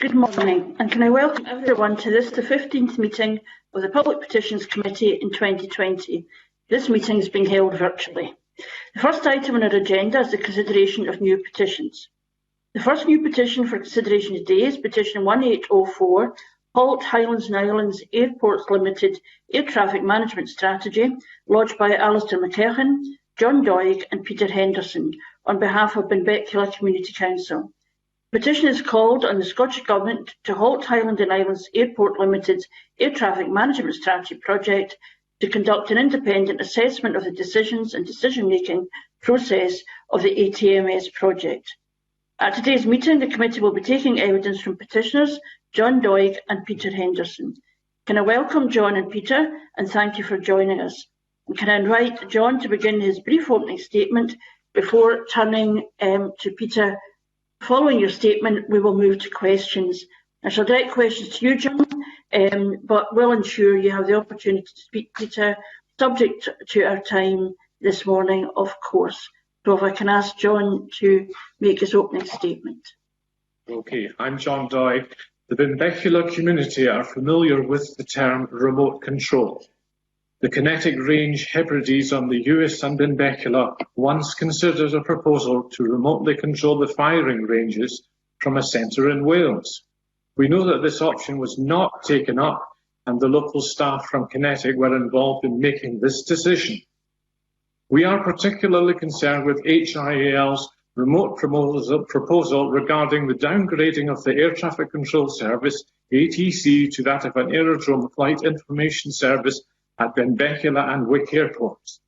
Good morning, and can I welcome everyone to this, the 15th meeting of the Public Petitions Committee in 2020. This meeting is being held virtually. The first item on our agenda is the consideration of new petitions. The first new petition for consideration today is Petition 1804, Halt Highlands and Islands Airports Limited Air Traffic Management Strategy, lodged by Mcmillan, John Deuk and Peter Henderson on behalf of Benbecula Community Council. The petition is called on the Scottish Government to halt Highland and Islands Airport Limited's Air Traffic Management Strategy project to conduct an independent assessment of the decisions and decision-making process of the ATMS project. At today's meeting, the committee will be taking evidence from petitioners John Deuk and Peter Henderson. Can I welcome John and Peter, and thank you for joining us. And can I invite John to begin his brief opening statement before turning to Peter. Following your statement, we will move to questions. I shall direct questions to you, John, but will ensure you have the opportunity to speak, Peter, subject to our time this morning, of course. So if I can ask John to make his opening statement. Okay, I'm John Deuk. The Benbecula community are familiar with the term remote control. The Kinetic Range Hebrides on the US and Benbecula once considered a proposal to remotely control the firing ranges from a centre in Wales. We know that this option was not taken up, and the local staff from Kinetic were involved in making this decision. We are particularly concerned with HIAL's remote proposal regarding the downgrading of the Air Traffic Control Service, ATC, to that of an aerodrome flight information service at Benbecula and Wick airports.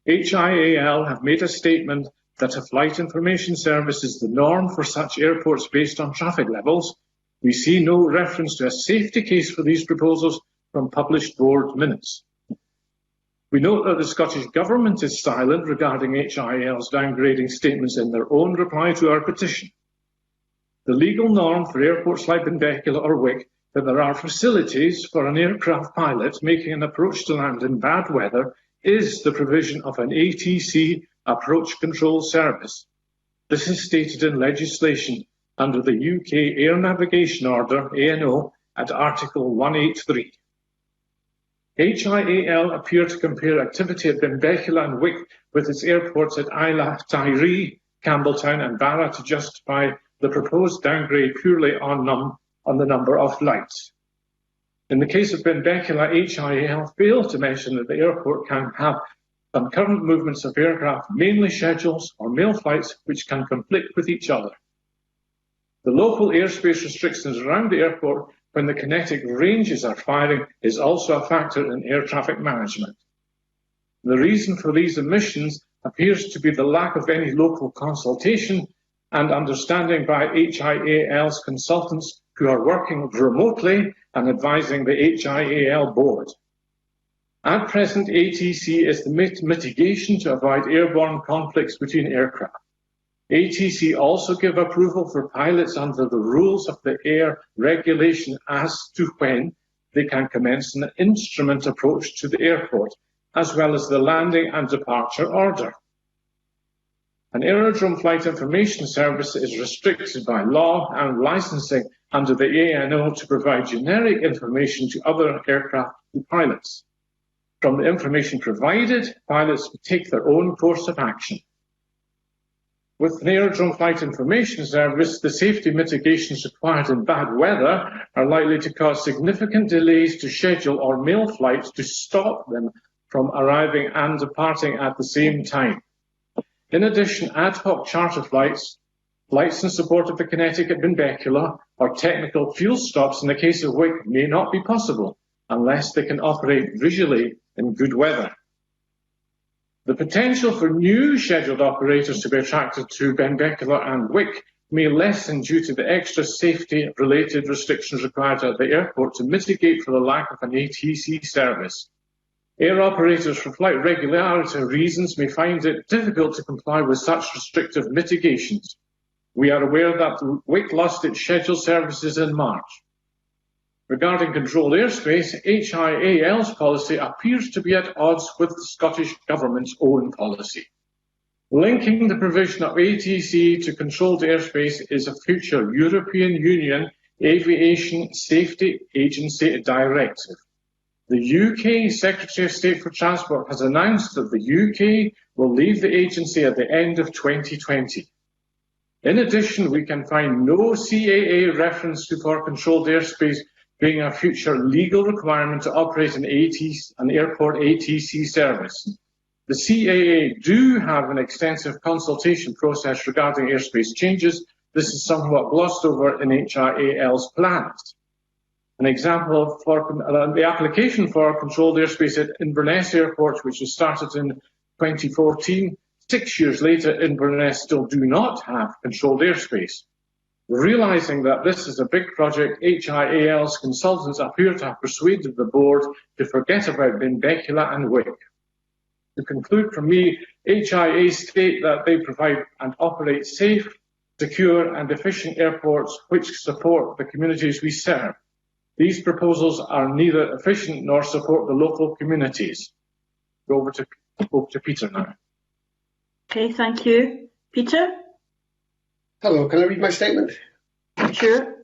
HIAL have made a statement that a flight information service is the norm for such airports based on traffic levels. We see no reference to a safety case for these proposals from published board minutes. We note that the Scottish Government is silent regarding HIAL's downgrading statements in their own reply to our petition. The legal norm for airports like Benbecula or Wick that there are facilities for an aircraft pilot making an approach to land in bad weather is the provision of an ATC approach control service. This is stated in legislation under the UK Air Navigation Order, ANO, at Article 183. HIAL appear to compare activity at Benbecula and Wick with its airports at Isla Tyree, Campbelltown and Barra to justify the proposed downgrade purely on the number of flights. In the case of Benbecula, HIAL failed to mention that the airport can have concurrent movements of aircraft, mainly schedules or mail flights, which can conflict with each other. The local airspace restrictions around the airport when the kinetic ranges are firing is also a factor in air traffic management. The reason for these omissions appears to be the lack of any local consultation and understanding by HIAL's consultants who are working remotely and advising the HIAL board. At present, ATC is the mitigation to avoid airborne conflicts between aircraft. ATC also give approval for pilots under the rules of the air regulation as to when they can commence an instrument approach to the airport, as well as the landing and departure order. An aerodrome flight information service is restricted by law and licensing under the ANO to provide generic information to other aircraft pilots. From the information provided, pilots take their own course of action. With an aerodrome flight information service, the safety mitigations required in bad weather are likely to cause significant delays to schedule or mail flights to stop them from arriving and departing at the same time. In addition, ad hoc charter flights, flights in support of the Kinetic at Benbecula, or technical fuel stops in the case of Wick may not be possible unless they can operate visually in good weather. The potential for new scheduled operators to be attracted to Benbecula and Wick may lessen due to the extra safety-related restrictions required at the airport to mitigate for the lack of an ATC service. Air operators, for flight regularity reasons, may find it difficult to comply with such restrictive mitigations. We are aware that Wick lost its scheduled services in March. Regarding controlled airspace, HIAL's policy appears to be at odds with the Scottish Government's own policy. Linking the provision of ATC to controlled airspace is a future European Union Aviation Safety Agency Directive. The UK Secretary of State for Transport has announced that the UK will leave the agency at the end of 2020. In addition, we can find no CAA reference to for controlled airspace being a future legal requirement to operate an airport ATC service. The CAA do have an extensive consultation process regarding airspace changes. This is somewhat glossed over in HIAL's plans. An example for the application for controlled airspace at Inverness Airport, which was started in 2014, 6 years later, Inverness still do not have controlled airspace. Realising that this is a big project, HIAL's consultants appear to have persuaded the board to forget about Benbecula and Wick. To conclude from me, HIA state that they provide and operate safe, secure and efficient airports which support the communities we serve. These proposals are neither efficient nor support the local communities. Over to Peter now. Okay, thank you. Peter? Hello, can I read my statement? Sure.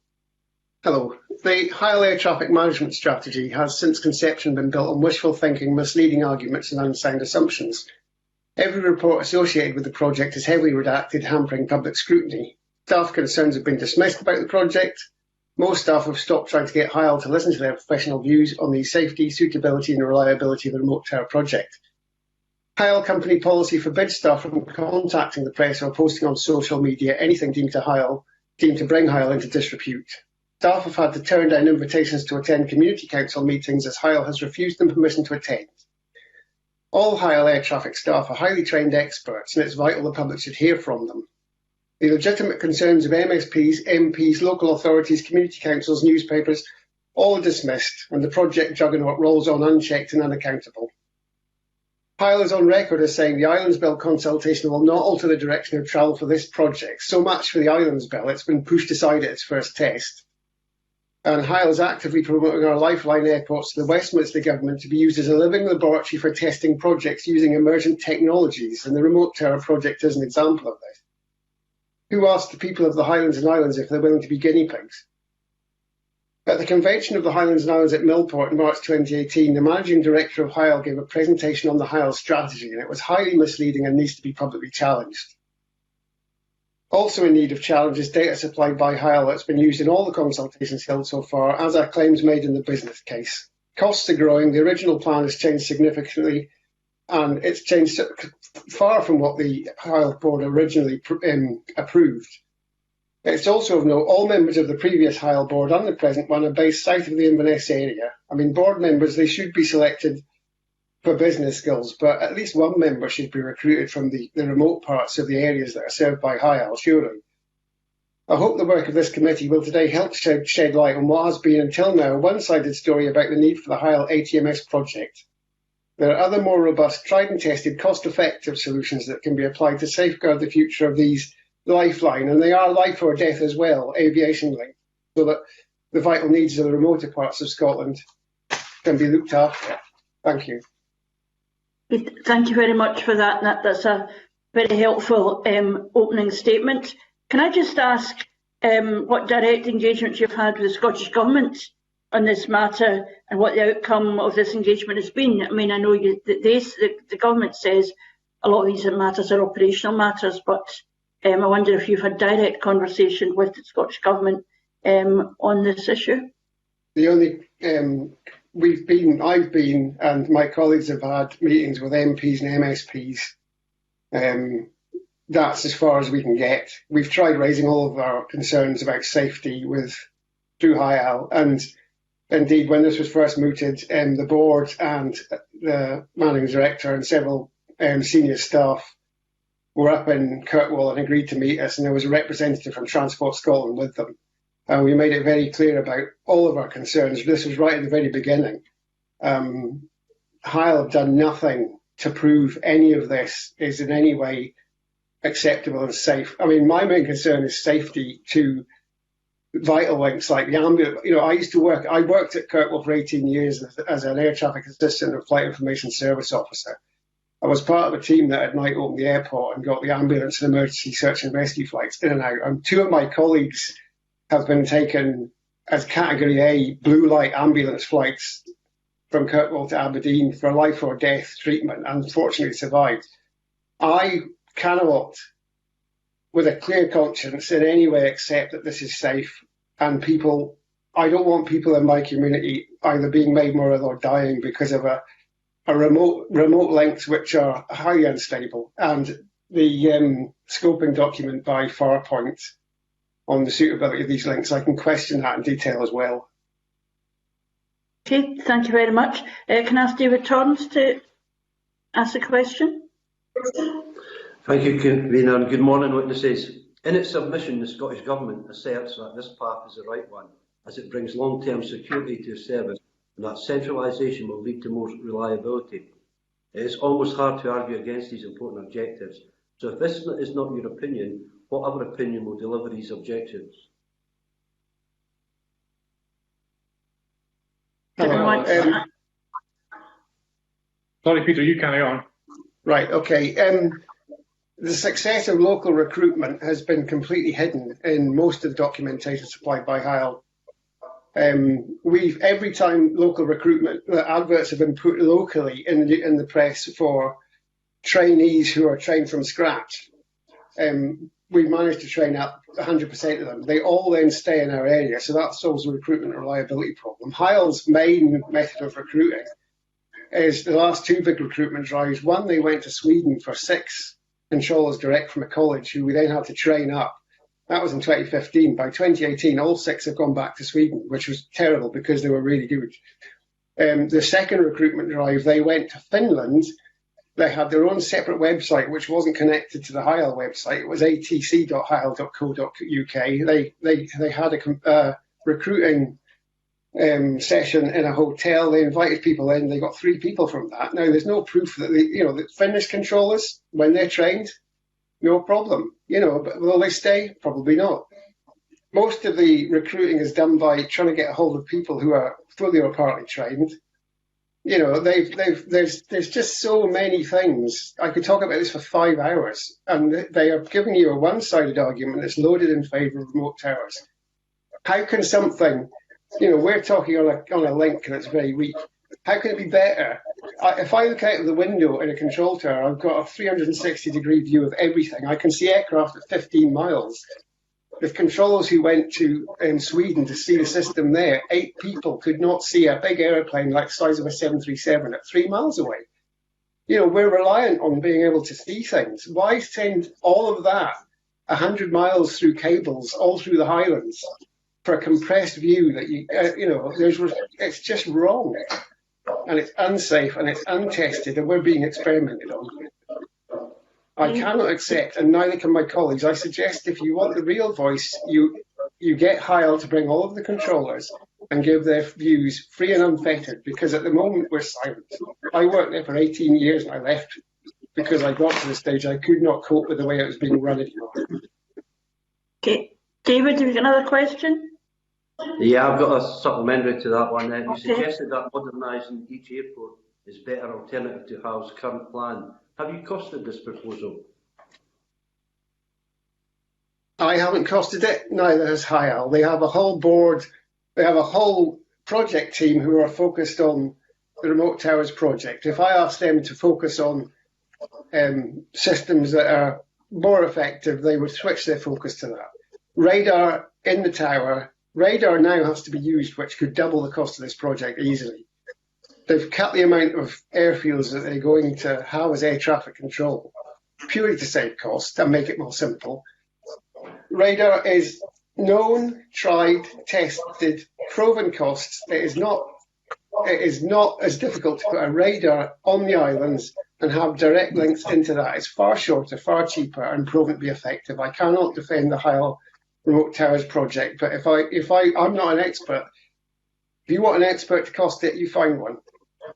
Hello. The High Air Traffic Management Strategy has since conception been built on wishful thinking, misleading arguments and unsound assumptions. Every report associated with the project is heavily redacted, hampering public scrutiny. Staff concerns have been dismissed about the project. Most staff have stopped trying to get HIAL to listen to their professional views on the safety, suitability and reliability of the remote tower project. HIAL company policy forbids staff from contacting the press or posting on social media anything deemed to bring HIAL into disrepute. Staff have had to turn down invitations to attend community council meetings as HIAL has refused them permission to attend. All HIAL air traffic staff are highly trained experts, and it's vital the public should hear from them. The legitimate concerns of MSPs, MPs, local authorities, community councils, newspapers, all are dismissed when the project juggernaut rolls on unchecked and unaccountable. HIAL is on record as saying the Islands Bill consultation will not alter the direction of travel for this project. So much for the Islands Bill, it's been pushed aside at its first test. And HIAL is actively promoting our lifeline airports to the Westminster Government to be used as a living laboratory for testing projects using emergent technologies, and the remote tower project is an example of this. Who asked the people of the Highlands and Islands if they're willing to be guinea pigs? At the convention of the Highlands and Islands at Millport in March 2018, the managing director of HIAL gave a presentation on the HIAL strategy, and it was highly misleading and needs to be publicly challenged. Also in need of challenge is data supplied by HIAL that's been used in all the consultations held so far, as are claims made in the business case. Costs are growing, the original plan has changed significantly, and it's changed far from what the HIAL board originally approved. It's also of note, all members of the previous HIAL board and the present one are based south of the Inverness area. I mean, board members, they should be selected for business skills, but at least one member should be recruited from the remote parts of the areas that are served by HIAL, surely. I hope the work of this committee will today help shed light on what has been until now a one-sided story about the need for the HIAL ATMS project. There are other more robust, tried and tested, cost-effective solutions that can be applied to safeguard the future of these lifeline, and they are life or death as well, aviation linked, so that the vital needs of the remoter parts of Scotland can be looked after. Thank you. Thank you very much for that. That's a very helpful opening statement. Can I just ask what direct engagements you've had with the Scottish Government on this matter and what the outcome of this engagement has been? I mean, I know the Government says a lot of these matters are operational matters, but I wonder if you've had direct conversation with the Scottish Government on this issue. The only I've been, and my colleagues have had meetings with MPs and MSPs. That's as far as we can get. We've tried raising all of our concerns about safety through HIAL, and indeed, when this was first mooted, the board and the managing director and several senior staff were up in Kirkwall and agreed to meet us, and there was a representative from Transport Scotland with them. And we made it very clear about all of our concerns. This was right at the very beginning. HIAL have done nothing to prove any of this is in any way acceptable and safe. I mean, my main concern is safety to vital links like the ambulance. You know, I worked at Kirkwall for 18 years as an air traffic assistant and flight information service officer. I was part of a team that at night opened the airport and got the ambulance and emergency search and rescue flights in and out. And two of my colleagues have been taken as Category A blue light ambulance flights from Kirkwall to Aberdeen for life or death treatment, and unfortunately survived. I cannot, with a clear conscience, in any way accept that this is safe, and I don't want people in my community either being made more ill or dying because of a remote links which are highly unstable. And the scoping document by Farpoint on the suitability of these links, I can question that in detail as well. Okay, thank you very much. Can I ask David Torrance to ask a question? Thank you, Convener, and good morning, witnesses. In its submission, the Scottish Government asserts that this path is the right one, as it brings long-term security to the service, and that centralisation will lead to more reliability. It is almost hard to argue against these important objectives. So if this is not your opinion, what other opinion will deliver these objectives? Sorry, Peter, you carry on. Right, okay. The success of local recruitment has been completely hidden in most of the documentation supplied by HIAL. Every time local recruitment, the adverts have been put locally in the press for trainees who are trained from scratch. We've managed to train up 100% of them. They all then stay in our area, so that solves the recruitment reliability problem. HIAL's main method of recruiting is the last two big recruitment drives. One, they went to Sweden for 6 controllers direct from a college who we then had to train up. That was in 2015. By 2018, all 6 have gone back to Sweden, which was terrible because they were really good. The second recruitment drive, they went to Finland. They had their own separate website, which wasn't connected to the HIAL website. It was atc.hial.co.uk. They had a recruiting session in a hotel. They invited people in. They got 3 people from that. Now, there's no proof that the Finnish controllers, when they're trained, no problem. But will they stay? Probably not. Most of the recruiting is done by trying to get a hold of people who are fully or partly trained. There's just so many things. I could talk about this for 5 hours, and they are giving you a one-sided argument that's loaded in favour of remote towers. How can something, we're talking on a link that's very weak. How can it be better? If I look out of the window in a control tower, I've got a 360-degree view of everything. I can see aircraft at 15 miles. The controllers who went to Sweden to see the system there, 8 people could not see a big aeroplane like the size of a 737 at 3 miles away. We're reliant on being able to see things. Why send all of that 100 miles through cables all through the Highlands for a compressed view that it's just wrong, and it's unsafe and it's untested, and we're being experimented on. I cannot accept, and neither can my colleagues. I suggest if you want the real voice, you get HIAL to bring all of the controllers and give their views free and unfettered, because at the moment we're silent. I worked there for 18 years and I left because I got to the stage I could not cope with the way it was being run anymore. Okay. David, have you got another question? Yeah, I've got a supplementary to that one. You Okay. suggested that modernising each airport is a better alternative to HIAL's current plan. Have you costed this proposal? I haven't costed it, neither has HIAL. They have a whole board, they have a whole project team who are focused on the Remote Towers project. If I asked them to focus on systems that are more effective, they would switch their focus to that. Radar in the tower, radar now has to be used, which could double the cost of this project easily. They've cut the amount of airfields that they're going to have as air traffic control, purely to save cost and make it more simple. Radar is known, tried, tested, proven costs. It is not as difficult to put a radar on the islands and have direct links into that. It's far shorter, far cheaper, and proven to be effective. I cannot defend the HIAL Remote Towers project, but I'm not an expert. If you want an expert to cost it, you find one.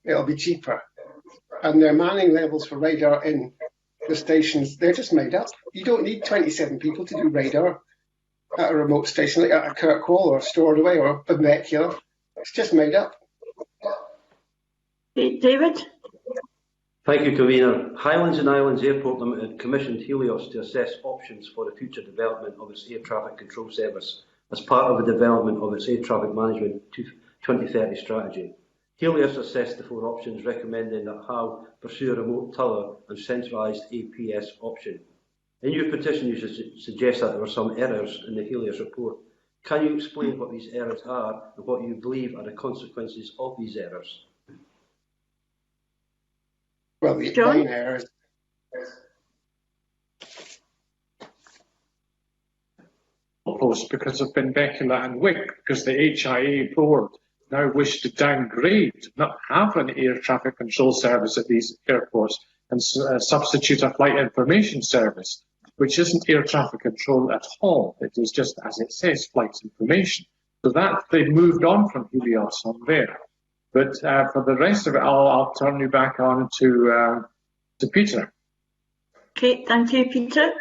It'll be cheaper. And their manning levels for radar in the stations, they're just made up. You don't need 27 people to do radar at a remote station like at a Kirkwall or Stored Away or Mcmillan. It's just made up. David? Thank you, Convener. Highlands and Islands Airport Limited commissioned Helios to assess options for the future development of its air traffic control service as part of the development of its air traffic management 2030 strategy. Helios assessed the 4 options, recommending that HAL pursue a remote tower and centralised APS option. In your petition, you suggest that there were some errors in the Helios report. Can you explain what these errors are and what you believe are the consequences of these errors? Well, the main errors. Because of Benbecula and Wick, because the HIA board now wish to downgrade, not have an air traffic control service at these airports and substitute a flight information service, which isn't air traffic control at all. It is just, as it says, flight information. So that they've moved on from Helios on there. But for the rest of it, I'll turn you back on to Peter. Okay, thank you, Peter.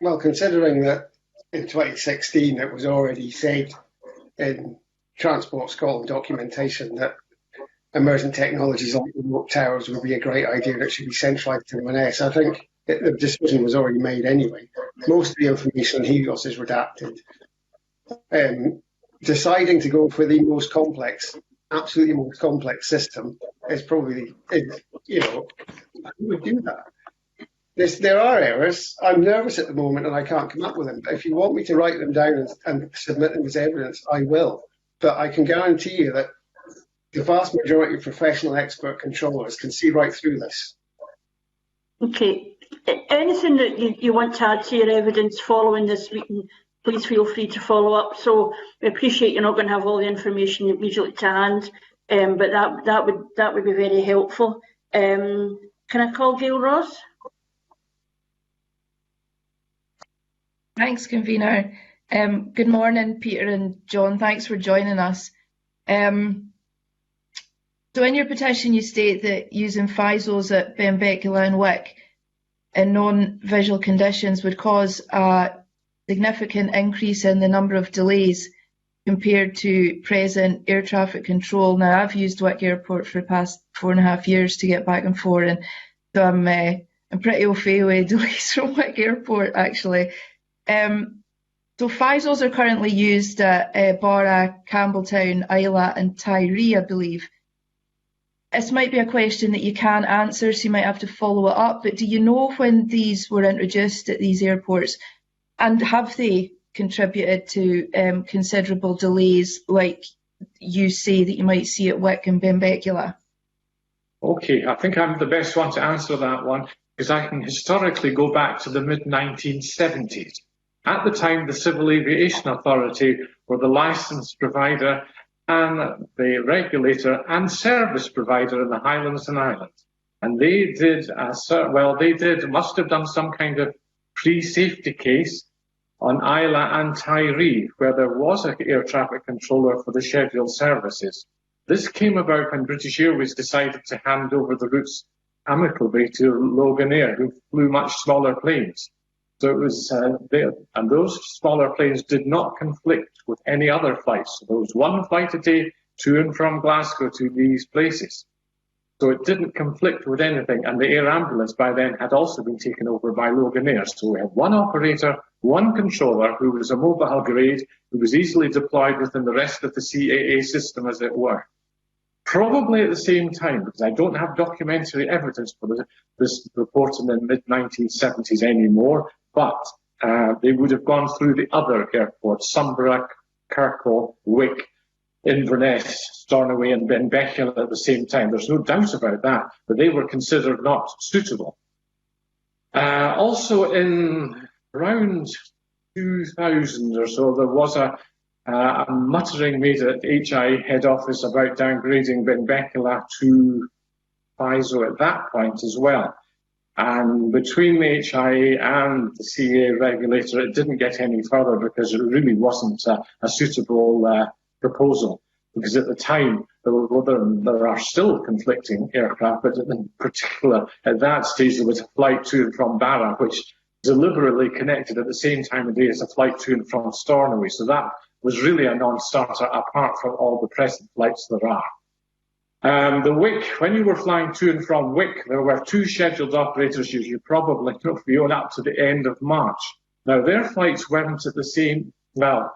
Well, considering that in 2016 it was already said in Transport Scotland documentation that emerging technologies like remote towers would be a great idea that should be centralised in M&S, I think the decision was already made anyway. Most of the information on Helios is redacted. Deciding to go for the most complex, absolutely most complex system is probably, who would do that? There are errors. I'm nervous at the moment and I can't come up with them. But if you want me to write them down and submit them as evidence, I will. But I can guarantee you that the vast majority of professional expert controllers can see right through this. Okay. Anything that you want to add to your evidence following this meeting, please feel free to follow up. So we appreciate you're not going to have all the information immediately to hand, but that would be very helpful. Can I call Gail Ross? Thanks, Convener. Good morning, Peter and John. Thanks for joining us. So in your petition, you state that using FISOs at Benbecula and Wick in non-visual conditions would cause a significant increase in the number of delays compared to present air traffic control. Now, I've used Wick Airport for the past 4.5 years to get back and forth, and so I'm pretty au fait with delays from Wick Airport, actually. So FISOs are currently used at Barra, Campbelltown, Isla and Tyree, I believe. This might be a question that you can't answer, so you might have to follow it up, but do you know when these were introduced at these airports, and have they contributed to considerable delays like you say that you might see at Wick and Benbecula? Okay, I think I'm the best one to answer that one, because I can historically go back to the mid-1970s. At the time, the Civil Aviation Authority were the licence provider and the regulator and service provider in the Highlands and Islands. And they must have done some kind of pre-safety case on Isla and Tyree, where there was an air traffic controller for the scheduled services. This came about when British Airways decided to hand over the routes amicably to Loganair, who flew much smaller planes. So it was and those smaller planes did not conflict with any other flights. So there was one flight a day to and from Glasgow to these places. So it didn't conflict with anything. And the air ambulance by then had also been taken over by Loganair. So we had one operator, one controller who was a mobile grade, who was easily deployed within the rest of the CAA system, as it were. Probably at the same time, because I don't have documentary evidence for this report in the mid-1970s anymore, but they would have gone through the other airports, Sunborough, Kirkwall, Wick, Inverness, Stornoway and Benbecula at the same time. There's no doubt about that, but they were considered not suitable. Also in around 2000 or so, there was a muttering made at HI head office about downgrading Benbecula to FISO at that point as well. And between the HIA and the CA regulator, it didn't get any further because it really wasn't a suitable proposal. Because at the time, there are still conflicting aircraft, but in particular, at that stage, there was a flight to and from Barra, which deliberately connected at the same time of day as a flight to and from Stornoway. So that was really a non-starter apart from all the present flights there are. The Wick, when you were flying to and from Wick, there were two scheduled operators, you probably know, Fiona, up to the end of March. Now, their flights weren't at the same, well,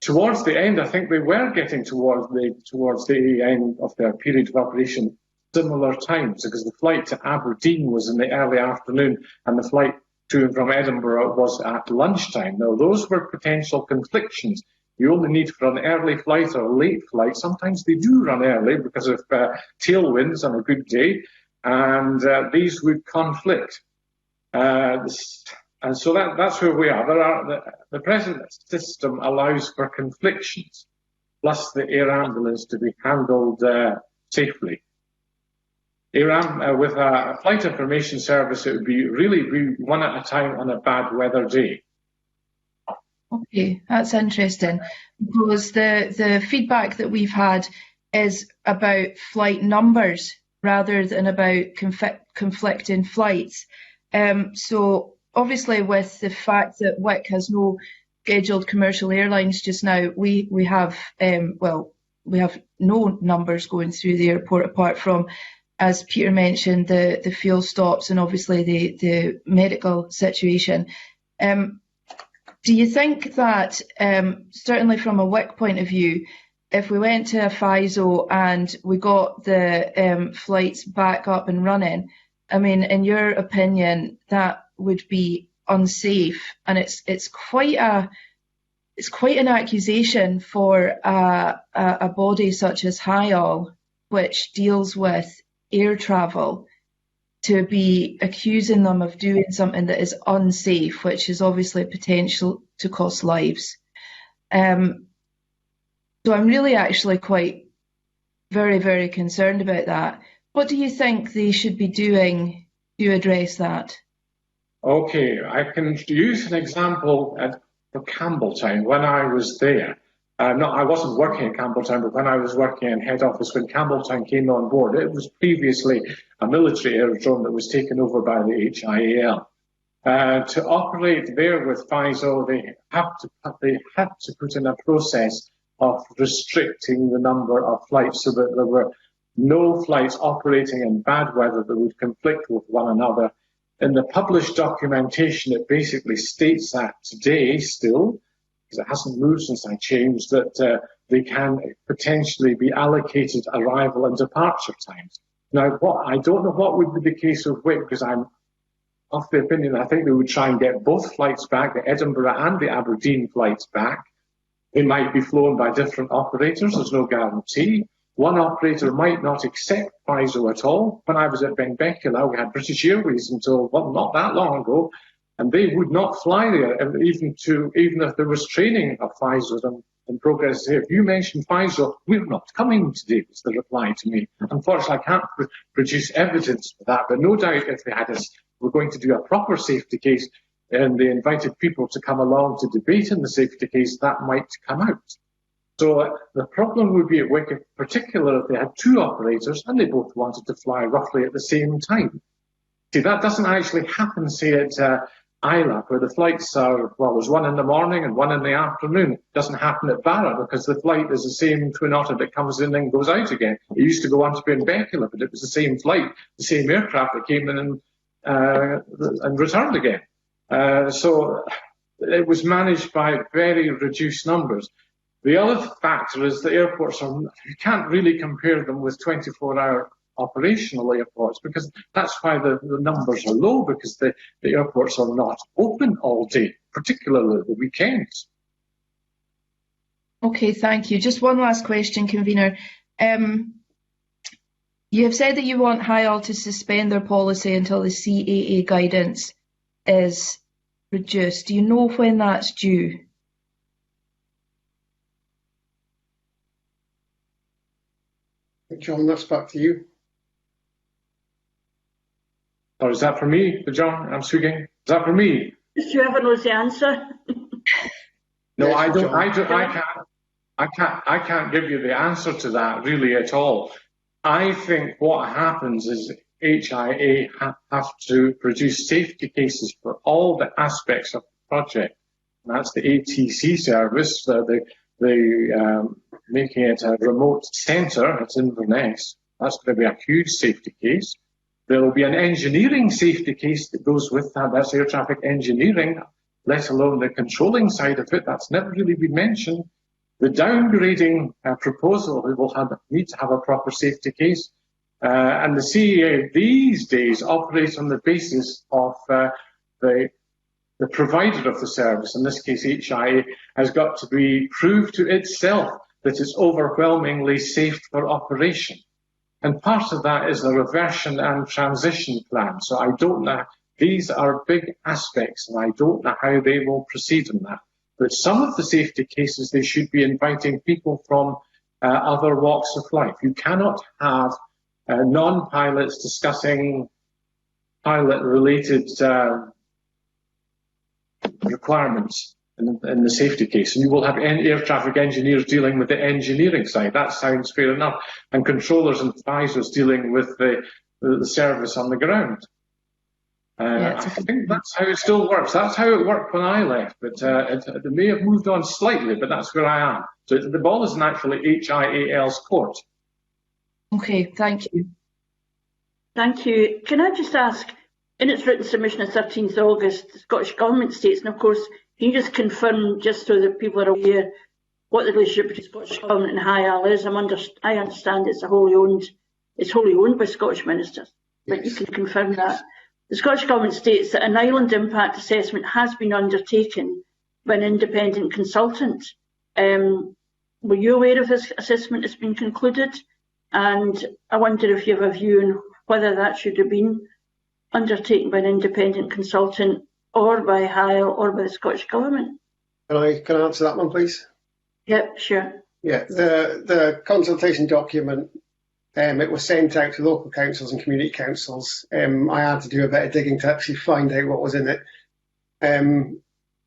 towards the end, I think they were getting towards the end of their period of operation similar times, because the flight to Aberdeen was in the early afternoon and the flight to and from Edinburgh was at lunchtime. Now, those were potential conflictions. You only need for an early flight or a late flight. Sometimes they do run early because of tailwinds on a good day, and these would conflict. And so that's where we are. The present system allows for conflictions, plus the air ambulance to be handled safely. With a flight information service, it would be really one at a time on a bad weather day. Okay, that's interesting, because the feedback that we've had is about flight numbers rather than about conflicting flights. So obviously, with the fact that Wick has no scheduled commercial airlines just now, we have no numbers going through the airport apart from, as Peter mentioned, the fuel stops and obviously the medical situation. Do you think that, certainly from a Wick point of view, if we went to a FISO and we got the flights back up and running, I mean, in your opinion, that would be unsafe? And it's quite an accusation for a body such as HIAL, which deals with air travel, to be accusing them of doing something that is unsafe, which is obviously potential to cost lives. So I'm really actually very, very concerned about that. What do you think they should be doing to address that? Okay, I can use an example for Campbelltown when I was there. I wasn't working at Campbelltown, but when I was working in head office, when Campbelltown came on board, it was previously a military aerodrome that was taken over by the HIAL. To operate there with FISO, they had to put in a process of restricting the number of flights so that there were no flights operating in bad weather that would conflict with one another. In the published documentation, it basically states that today still, because it hasn't moved since I changed, that they can potentially be allocated arrival and departure times. Now, I don't know what would be the case with Wick, because I'm of the opinion I think they would try and get both flights back, the Edinburgh and the Aberdeen flights back. They might be flown by different operators, there's no guarantee. One operator might not accept FISO at all. When I was at Benbecula, we had British Airways until, well, not that long ago, and they would not fly there, even if there was training of FISO in progress. If you mention FISO, we're not coming today, was the reply to me. Unfortunately, I can't produce evidence for that, but no doubt if they had were going to do a proper safety case and they invited people to come along to debate in the safety case, that might come out. So the problem would be at Wick, in particular, if they had two operators and they both wanted to fly roughly at the same time. See, that doesn't actually happen, say, at Isla, where the flights are, well, there's one in the morning and one in the afternoon. It doesn't happen at Barra because the flight is the same twin otter that comes in and goes out again. It used to go on to Benbecula, but it was the same flight, the same aircraft that came in and returned again. So it was managed by very reduced numbers. The other factor is the airports you can't really compare them with 24-hour operational airports, because that's why the numbers are low, because the airports are not open all day, particularly the weekends. Okay, thank you. Just one last question, Convener. You have said that you want HIAL to suspend their policy until the CAA guidance is produced. Do you know when that's due? John, that's back to you. Or is that for me, John? I'm speaking. Is that for me? Does whoever knows the answer? No, Yes, I can't give you the answer to that really at all. I think what happens is HIA have to produce safety cases for all the aspects of the project. And that's the ATC service, making it a remote centre at Inverness. That's going to be a huge safety case. There will be an engineering safety case that goes with that. That's air traffic engineering. let alone the controlling side of it. That's never really been mentioned. The downgrading proposal will need to have a proper safety case. And the CEA these days operates on the basis of the provider of the service, in this case HIA, has got to be proved to itself that it's overwhelmingly safe for operation. And part of that is the reversion and transition plan. So I don't know, these are big aspects, and I don't know how they will proceed in that. But some of the safety cases, they should be inviting people from other walks of life. You cannot have non-pilots discussing pilot-related requirements in the safety case. And you will have air traffic engineers dealing with the engineering side. That sounds fair enough. And controllers and advisors dealing with the service on the ground. I think that's how it still works. That's how it worked when I left, but it may have moved on slightly, but that's where I am. So the ball isn't actually HIAL's court. Okay, thank you. Thank you. Can I just ask, in its written submission of 13th August, the Scottish Government states, and of course, can you just confirm, just so that people are aware, what the relationship between Scottish Government and HIAL is? I understand it's wholly owned by Scottish ministers, but you can confirm that. The Scottish Government states that an island impact assessment has been undertaken by an independent consultant. Were you aware of this assessment has been concluded? And I wonder if you have a view on whether that should have been undertaken by an independent consultant or by HIAL or by the Scottish Government. Can I answer that one, please? Yep, sure. Yeah, the consultation document, it was sent out to local councils and community councils. I had to do a bit of digging to actually find out what was in it.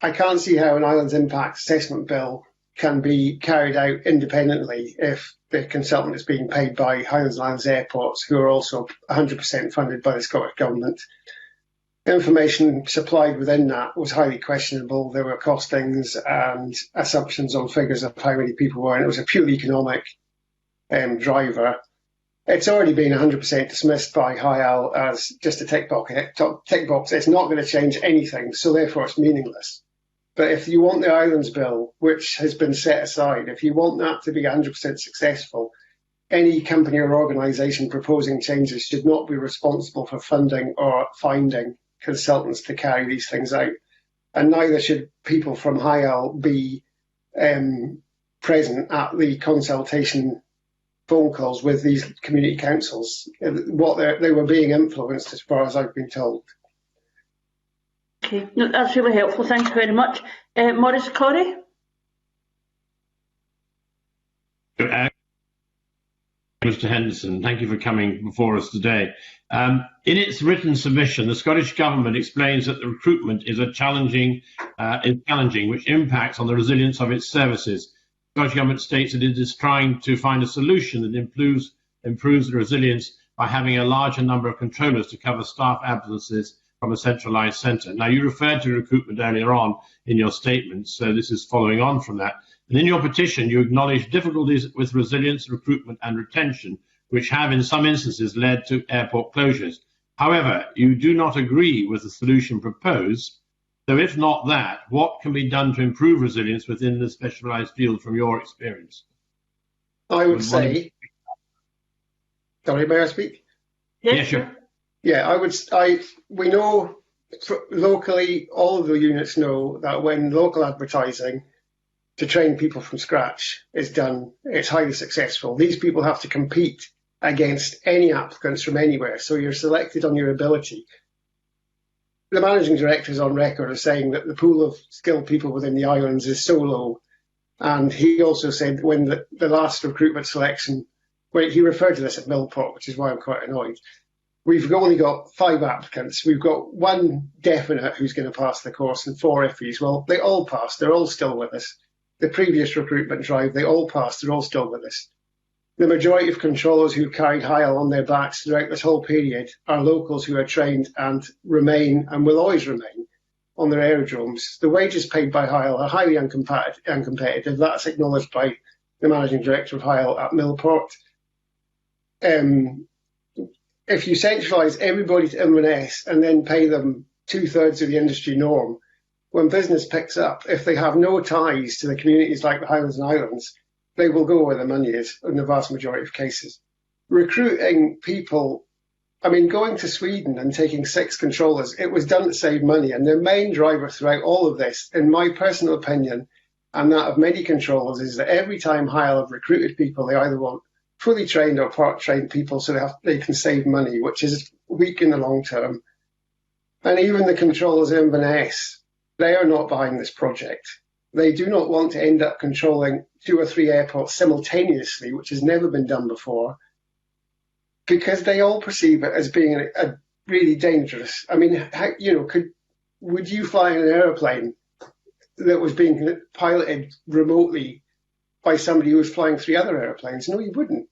I can't see how an islands impact assessment bill can be carried out independently if the consultant is being paid by Highlands and Islands Airports, who are also 100% funded by the Scottish Government. Information supplied within that was highly questionable. There were costings and assumptions on figures of how many people were, and it was a purely economic driver. It's already been 100% dismissed by HIAL as just a tick box. It's not going to change anything, so therefore it's meaningless. But if you want the Islands Bill, which has been set aside, if you want that to be 100% successful, any company or organisation proposing changes should not be responsible for funding or finding consultants to carry these things out. And neither should people from HIAL be present at the consultation phone calls with these community councils. They were being influenced, as far as I've been told. Okay, no, that's really helpful. Thank you very much. Maurice Corrie? Mr. Henderson, thank you for coming before us today. In its written submission, the Scottish Government explains that the recruitment is challenging, which impacts on the resilience of its services. The Scottish Government states that it is trying to find a solution that improves the resilience by having a larger number of controllers to cover staff absences from a centralised centre. Now, you referred to recruitment earlier on in your statement, so this is following on from that. And in your petition, you acknowledge difficulties with resilience, recruitment and retention, which have in some instances led to airport closures. However, you do not agree with the solution proposed. So if not that, what can be done to improve resilience within the specialised field from your experience? I would say... Sorry, may I speak? Yeah, sure. Yeah, we know locally, all of the units know that when local advertising to train people from scratch is done, it's highly successful. These people have to compete against any applicants from anywhere, so you're selected on your ability. The managing director is on record as saying that the pool of skilled people within the islands is so low, and he also said when the last recruitment selection, where he referred to this at Millport, which is why I'm quite annoyed. We've only got 5 applicants. We've got 1 definite who's going to pass the course and 4 iffies. Well, they all passed. They're all still with us. The previous recruitment drive, they all passed. They're all still with us. The majority of controllers who carried HIAL on their backs throughout this whole period are locals who are trained and remain and will always remain on their aerodromes. The wages paid by HIAL are highly uncompetitive. That's acknowledged by the managing director of HIAL at Millport. If you centralise everybody to Inverness and then pay them 2/3 of the industry norm, when business picks up, if they have no ties to the communities like the Highlands and Islands, they will go where the money is in the vast majority of cases. Recruiting people, I mean, going to Sweden and taking 6 controllers, it was done to save money. And the main driver throughout all of this, in my personal opinion, and that of many controllers, is that every time Hyle have recruited people, they either want fully trained or part-trained people so they can save money, which is weak in the long term. And even the controllers in Inverness, they are not behind this project. They do not want to end up controlling 2 or 3 airports simultaneously, which has never been done before, because they all perceive it as being a really dangerous. I mean, would you fly in an aeroplane that was being piloted remotely by somebody who was flying 3 other airplanes? No, you wouldn't.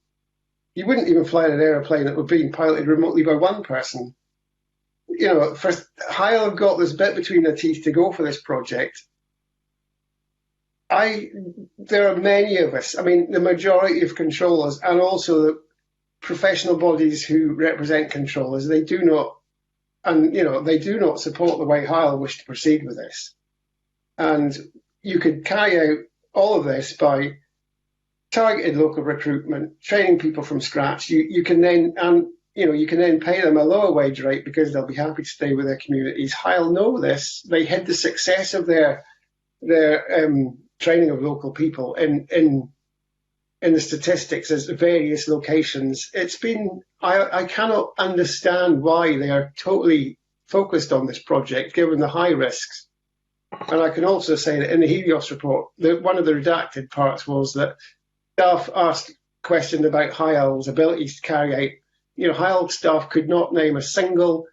You wouldn't even fly in an aeroplane that was being piloted remotely by 1 person. First, Hyle have got this bit between their teeth to go for this project. There are many of us, I mean, the majority of controllers and also the professional bodies who represent controllers, they do not support the way Hyle wish to proceed with this. And you could carry out all of this by targeted local recruitment, training people from scratch. You can then pay them a lower wage rate because they'll be happy to stay with their communities. Hyle know this. They hid the success of their training of local people in the statistics as various locations. I cannot understand why they are totally focused on this project, given the high risks. And I can also say that in the Helios report, one of the redacted parts was that staff asked questions about Hyle's abilities to carry out. Hyle staff could not name a single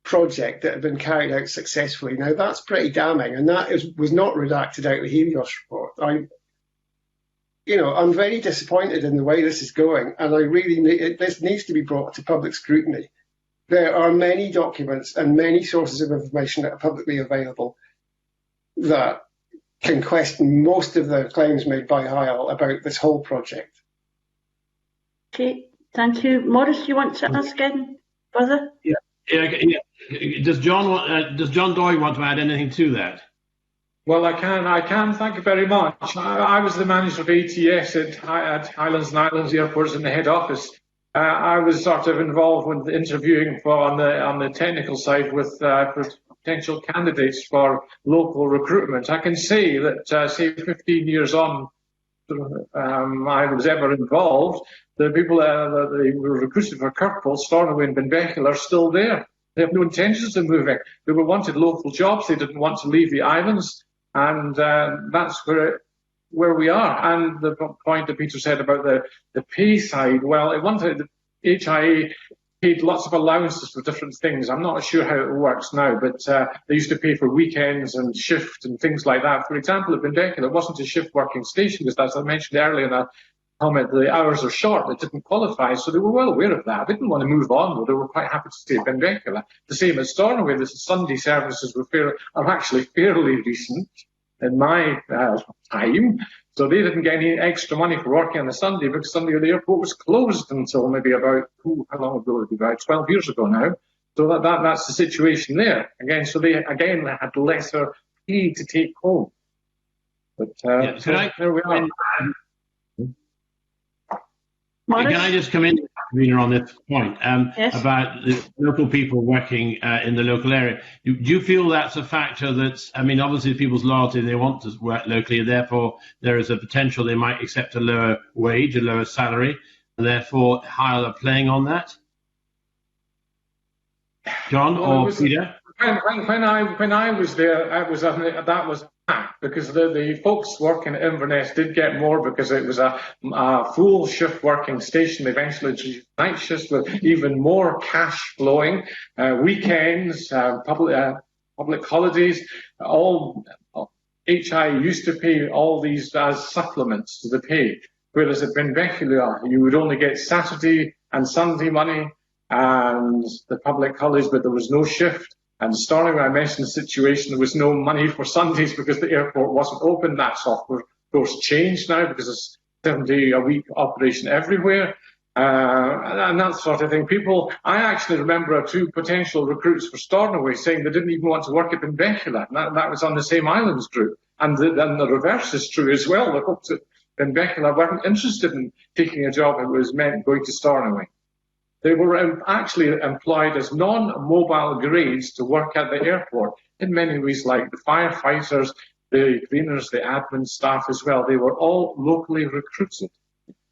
project that had been carried out successfully. Now, that's pretty damning, and that was not redacted out of the Helios report. I'm very disappointed in the way this is going, and this needs to be brought to public scrutiny. There are many documents and many sources of information that are publicly available that can question most of the claims made by Hyle about this whole project. Okay, thank you. Maurice, you want to ask again, brother? Yeah. Does John Doyle want to add anything to that? Well, I can. Thank you very much. I was the manager of ATS at Highlands and Islands Airports in the head office. I was sort of involved with interviewing on the technical side with potential candidates for local recruitment. I can say that, say 15 years on, I was ever involved, the people that were recruited for Kirkpool, Stornoway and Benbecula are still there. They have no intentions of moving. They wanted local jobs. They didn't want to leave the islands. And that's where we are. And the point that Peter said about the pay side, well, at one time, the HIA paid lots of allowances for different things. I'm not sure how it works now, but they used to pay for weekends and shift and things like that. For example, at Benbecula, it wasn't a shift working station, because as I mentioned earlier in a comment, the hours are short. They didn't qualify, so they were well aware of that. They didn't want to move on, but they were quite happy to stay at Benbecula. The same at Stornoway, the Sunday services are actually fairly recent in my time. So they didn't get any extra money for working on a Sunday, because Sunday the airport was closed until maybe about, how long ago would it be? About 12 years ago now. So that's the situation there. Again, so they had lesser pay to take home. But there we are. Can I just come in, Katrina, on this point yes. about the local people working in the local area? Do you feel that's a factor obviously people's loyalty, they want to work locally, and therefore there is a potential they might accept a lower wage, a lower salary, and therefore Hyle are playing on that? John or Peter? When I was there, that was a fact, because the folks working at Inverness did get more because it was a full shift working station. Eventually, night shifts with even more cash flowing, weekends, public holidays. All HI used to pay all these as supplements to the pay, whereas at Benbecula you would only get Saturday and Sunday money and the public holidays, but there was no shift. And starting when I mentioned the situation, there was no money for Sundays because the airport wasn't open. That's of course changed now because it's 7-day-a-week operation everywhere. and that sort of thing. I actually remember 2 potential recruits for Stornoway saying they didn't even want to work at Benbecula, and that was on the same islands group. And the reverse is true as well. The folks at Benbecula weren't interested in taking a job that was meant going to Stornoway. They were actually employed as non-mobile grades to work at the airport, in many ways like the firefighters, the cleaners, the admin staff as well. They were all locally recruited.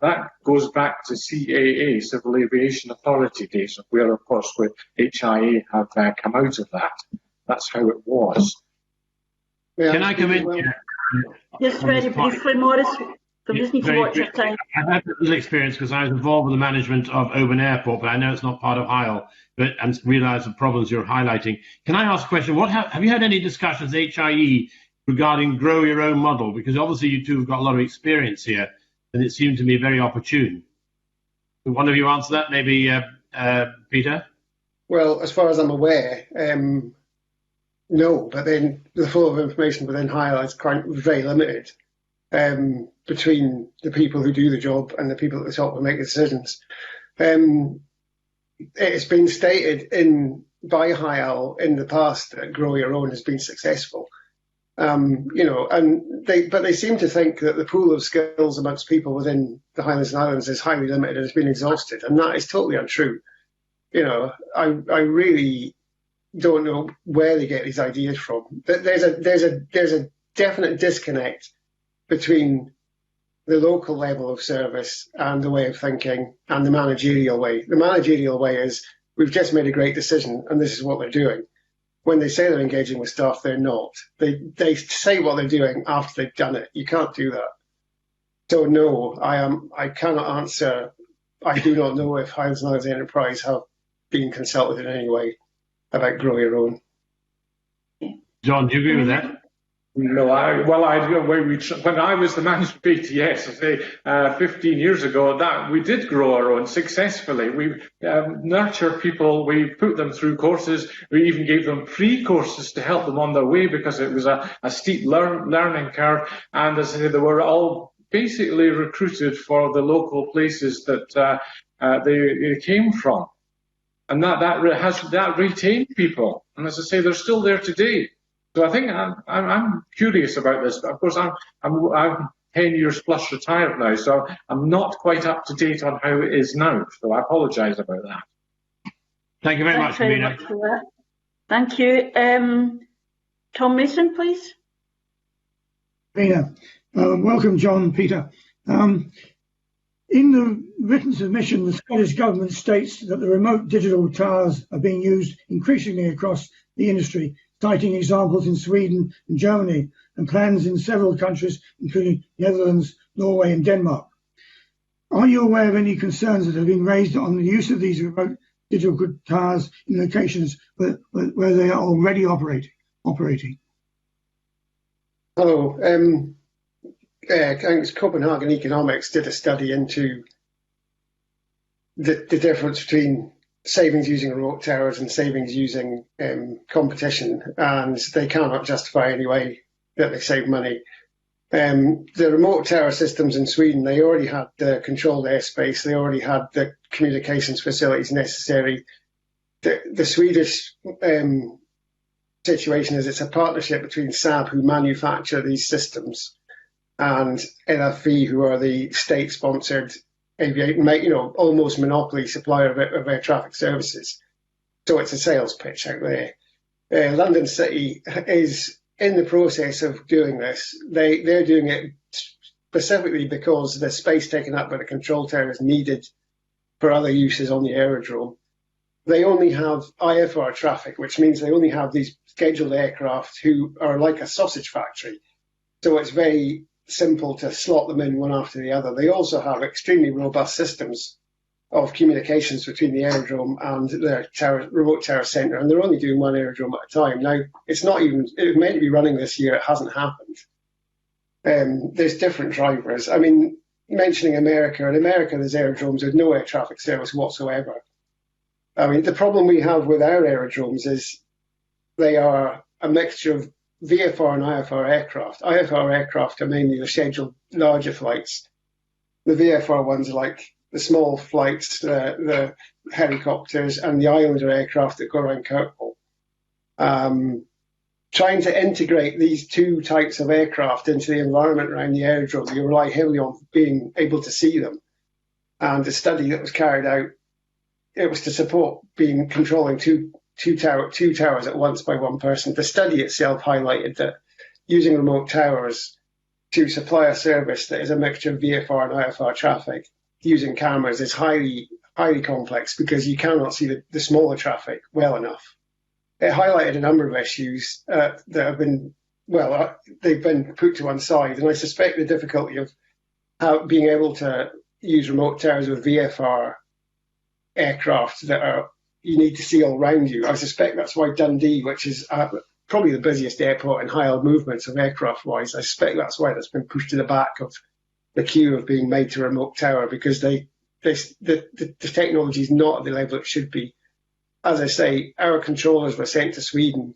That goes back to CAA, Civil Aviation Authority days, where, of course, HIA have come out of that. That's how it was. Yeah. Can I come in here? Just very briefly, Maurice. I just need to watch your time. I've had a little experience because I was involved with the management of Oban Airport, but I know it's not part of HIAL, and realise the problems you're highlighting. Can I ask a question? Have you had any discussions with HIE regarding grow your own model? Because obviously you two have got a lot of experience here, and it seemed to me very opportune. Can one of you answer that? Maybe Peter? Well, as far as I'm aware, no, but then the flow of information within HIAL is very limited between the people who do the job and the people at the top who make the decisions. It's been stated by HIAL in the past that Grow Your Own has been successful. But they seem to think that the pool of skills amongst people within the Highlands and Islands is highly limited and has been exhausted, and that is totally untrue. I really don't know where they get these ideas from. There's a definite disconnect between the local level of service and the way of thinking and the managerial way. The managerial way is, we've just made a great decision and this is what they're doing. When they say they're engaging with staff, they're not. They say what they're doing after they've done it. You can't do that. So no, I cannot answer. I do not know if Highlands and Islands Enterprise have been consulted in any way about Grow Your Own. John, do you agree with that? No, when I was the manager of BTS, I say 15 years ago, that we did grow our own successfully. We nurtured people, we put them through courses, we even gave them free courses to help them on their way because it was a steep learning curve. And as I say, they were all basically recruited for the local places that they came from. And that retained people. And as I say, they're still there today. So I think I'm curious about this. Of course, I'm 10 years plus retired now, so I'm not quite up to date on how it is now. So I apologise about that. Thank you very much, Katrina. Thank you. Tom Mason, please. Katrina. Welcome, John, Peter. In the written submission, the Scottish Government states that the remote digital towers are being used increasingly across the industry, citing examples in Sweden and Germany and plans in several countries, including Netherlands, Norway and Denmark. Are you aware of any concerns that have been raised on the use of these remote digital towers in locations where they are already operating? Hello. I think it's Copenhagen Economics did a study into the difference between savings using remote towers and savings using competition, and they cannot justify any way that they save money. The remote tower systems in Sweden, they already had the controlled airspace, they already had the communications facilities necessary. The Swedish situation is it's a partnership between Saab, who manufacture these systems, and LFV, who are the state-sponsored almost monopoly supplier of air traffic services. So it's a sales pitch out there. London City is in the process of doing this. They're doing it specifically because the space taken up by the control tower is needed for other uses on the aerodrome. They only have IFR traffic, which means they only have these scheduled aircraft who are like a sausage factory. So it's very simple to slot them in one after the other. They also have extremely robust systems of communications between the aerodrome and the remote tower centre, and they're only doing one aerodrome at a time. Now, it was meant to be running this year, it hasn't happened. There's different drivers. I mean, mentioning America, in America there's aerodromes with no air traffic service whatsoever. I mean, the problem we have with our aerodromes is they are a mixture of VFR and IFR aircraft. IFR aircraft are mainly the scheduled larger flights. The VFR ones are like the small flights, the helicopters, and the Highlander aircraft that go around Kirkwall. Trying to integrate these two types of aircraft into the environment around the aerodrome, you rely heavily on being able to see them. And the study that was carried out, it was to support controlling two towers at once by one person. The study itself highlighted that using remote towers to supply a service that is a mixture of VFR and IFR traffic using cameras is highly complex because you cannot see the smaller traffic well enough. It highlighted a number of issues that have been, they've been put to one side, and I suspect the difficulty of being able to use remote towers with VFR aircraft that you need to see all around you. I suspect that's why Dundee, which is probably the busiest airport in higher movements of aircraft-wise, I suspect that's why that's been pushed to the back of the queue of being made to a remote tower, because the technology is not at the level it should be. As I say, our controllers were sent to Sweden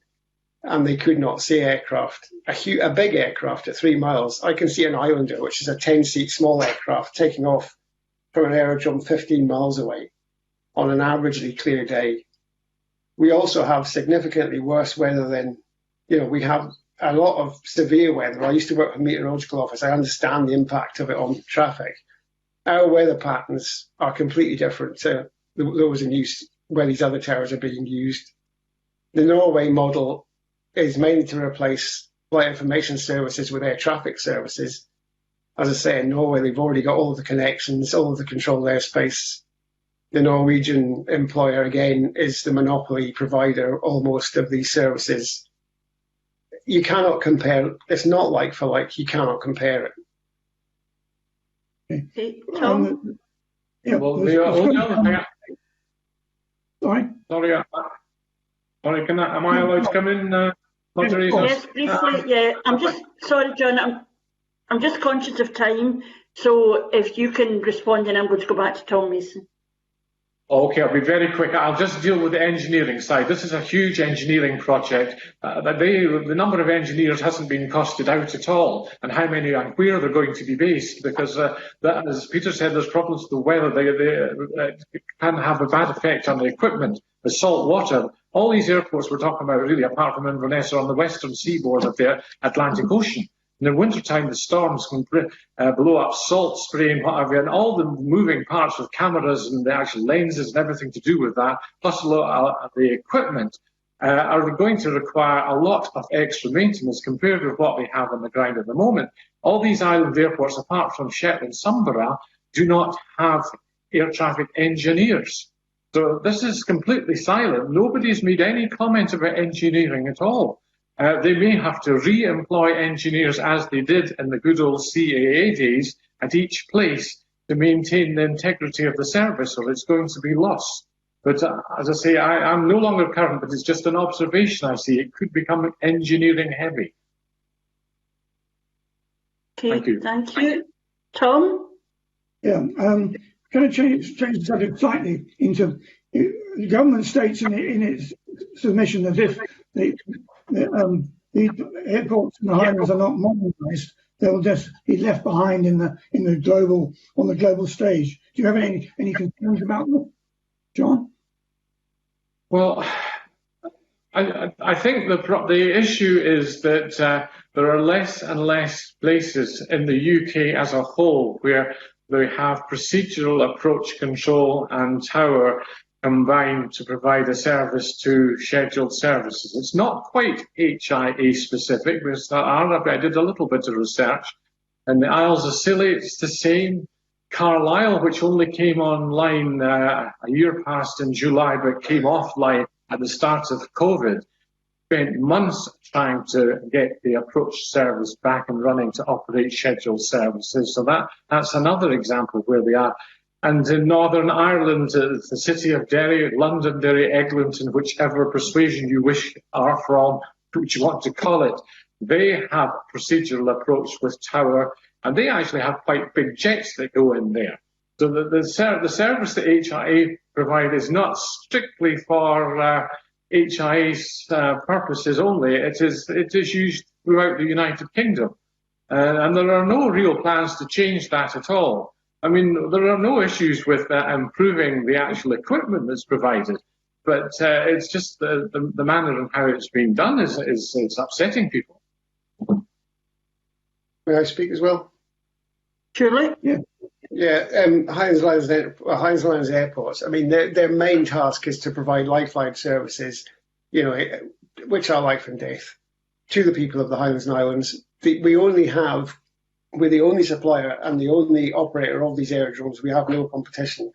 and they could not see aircraft, a big aircraft at 3 miles. I can see an Highlander, which is a 10-seat small aircraft, taking off from an aerodrome 15 miles away on an averagely clear day. We also have significantly worse weather than, we have a lot of severe weather. I used to work with a meteorological office. I understand the impact of it on traffic. Our weather patterns are completely different to those in use where these other towers are being used. The Norway model is mainly to replace flight information services with air traffic services. As I say, in Norway, they've already got all of the connections, all of the controlled airspace. The Norwegian employer, again, is the monopoly provider almost of these services. You cannot compare. It's not like for like. You cannot compare it. Okay, Tom? Sorry, am I allowed to come in, moderator? Yes, briefly, yeah. Sorry, John, I'm just conscious of time, so if you can respond, then I'm going to go back to Tom Mason. Okay, I'll be very quick. I'll just deal with the engineering side. This is a huge engineering project. The number of engineers hasn't been costed out at all, and how many and where they're going to be based, because as Peter said, there's problems with the weather. They can have a bad effect on the equipment. The salt water. All these airports we're talking about, really, apart from Inverness, are on the western seaboard of the Atlantic Ocean. In the wintertime, the storms can blow up salt spray and whatever, and all the moving parts with cameras and the actual lenses and everything to do with that, plus a lot of the equipment, are going to require a lot of extra maintenance compared with what we have on the ground at the moment. All these island airports, apart from Shetland, Sunborough, do not have air traffic engineers. So this is completely silent. Nobody's made any comment about engineering at all. They may have to re-employ engineers as they did in the good old CAA days at each place to maintain the integrity of the service, or it's going to be lost. But as I say, I'm no longer current, but it's just an observation I see. It could become engineering heavy. Okay, thank you. Tom? Yeah, can I change the subject slightly into the government states in its submission that if the airports and the Highlands are not modernised, they'll just be left behind on the global stage. Do you have any concerns about that, John? Well, I think the issue is that there are less and less places in the UK as a whole where they have procedural approach control and tower combined to provide a service to scheduled services. It's not quite HIA specific, because I did a little bit of research. In the Isles of Scilly, it's the same. Carlisle, which only came online a year past in July, but came offline at the start of COVID, spent months trying to get the approach service back and running to operate scheduled services. So that's another example where they are. And in Northern Ireland, the city of Derry, Londonderry, Eglinton, whichever persuasion you wish are from, which you want to call it, they have procedural approach with tower, and they actually have quite big jets that go in there. So the service that HIA provide is not strictly for HIA's purposes only. It is used throughout the United Kingdom, and there are no real plans to change that at all. I mean, there are no issues with improving the actual equipment that's provided, but it's just the manner in how it's been done is upsetting people. May I speak as well? Surely. Yeah. Highlands Airports. I mean, their main task is to provide lifeline services, which are life and death, to the people of the Highlands and Islands. We're the only supplier and the only operator of these aerodromes. We have no competition.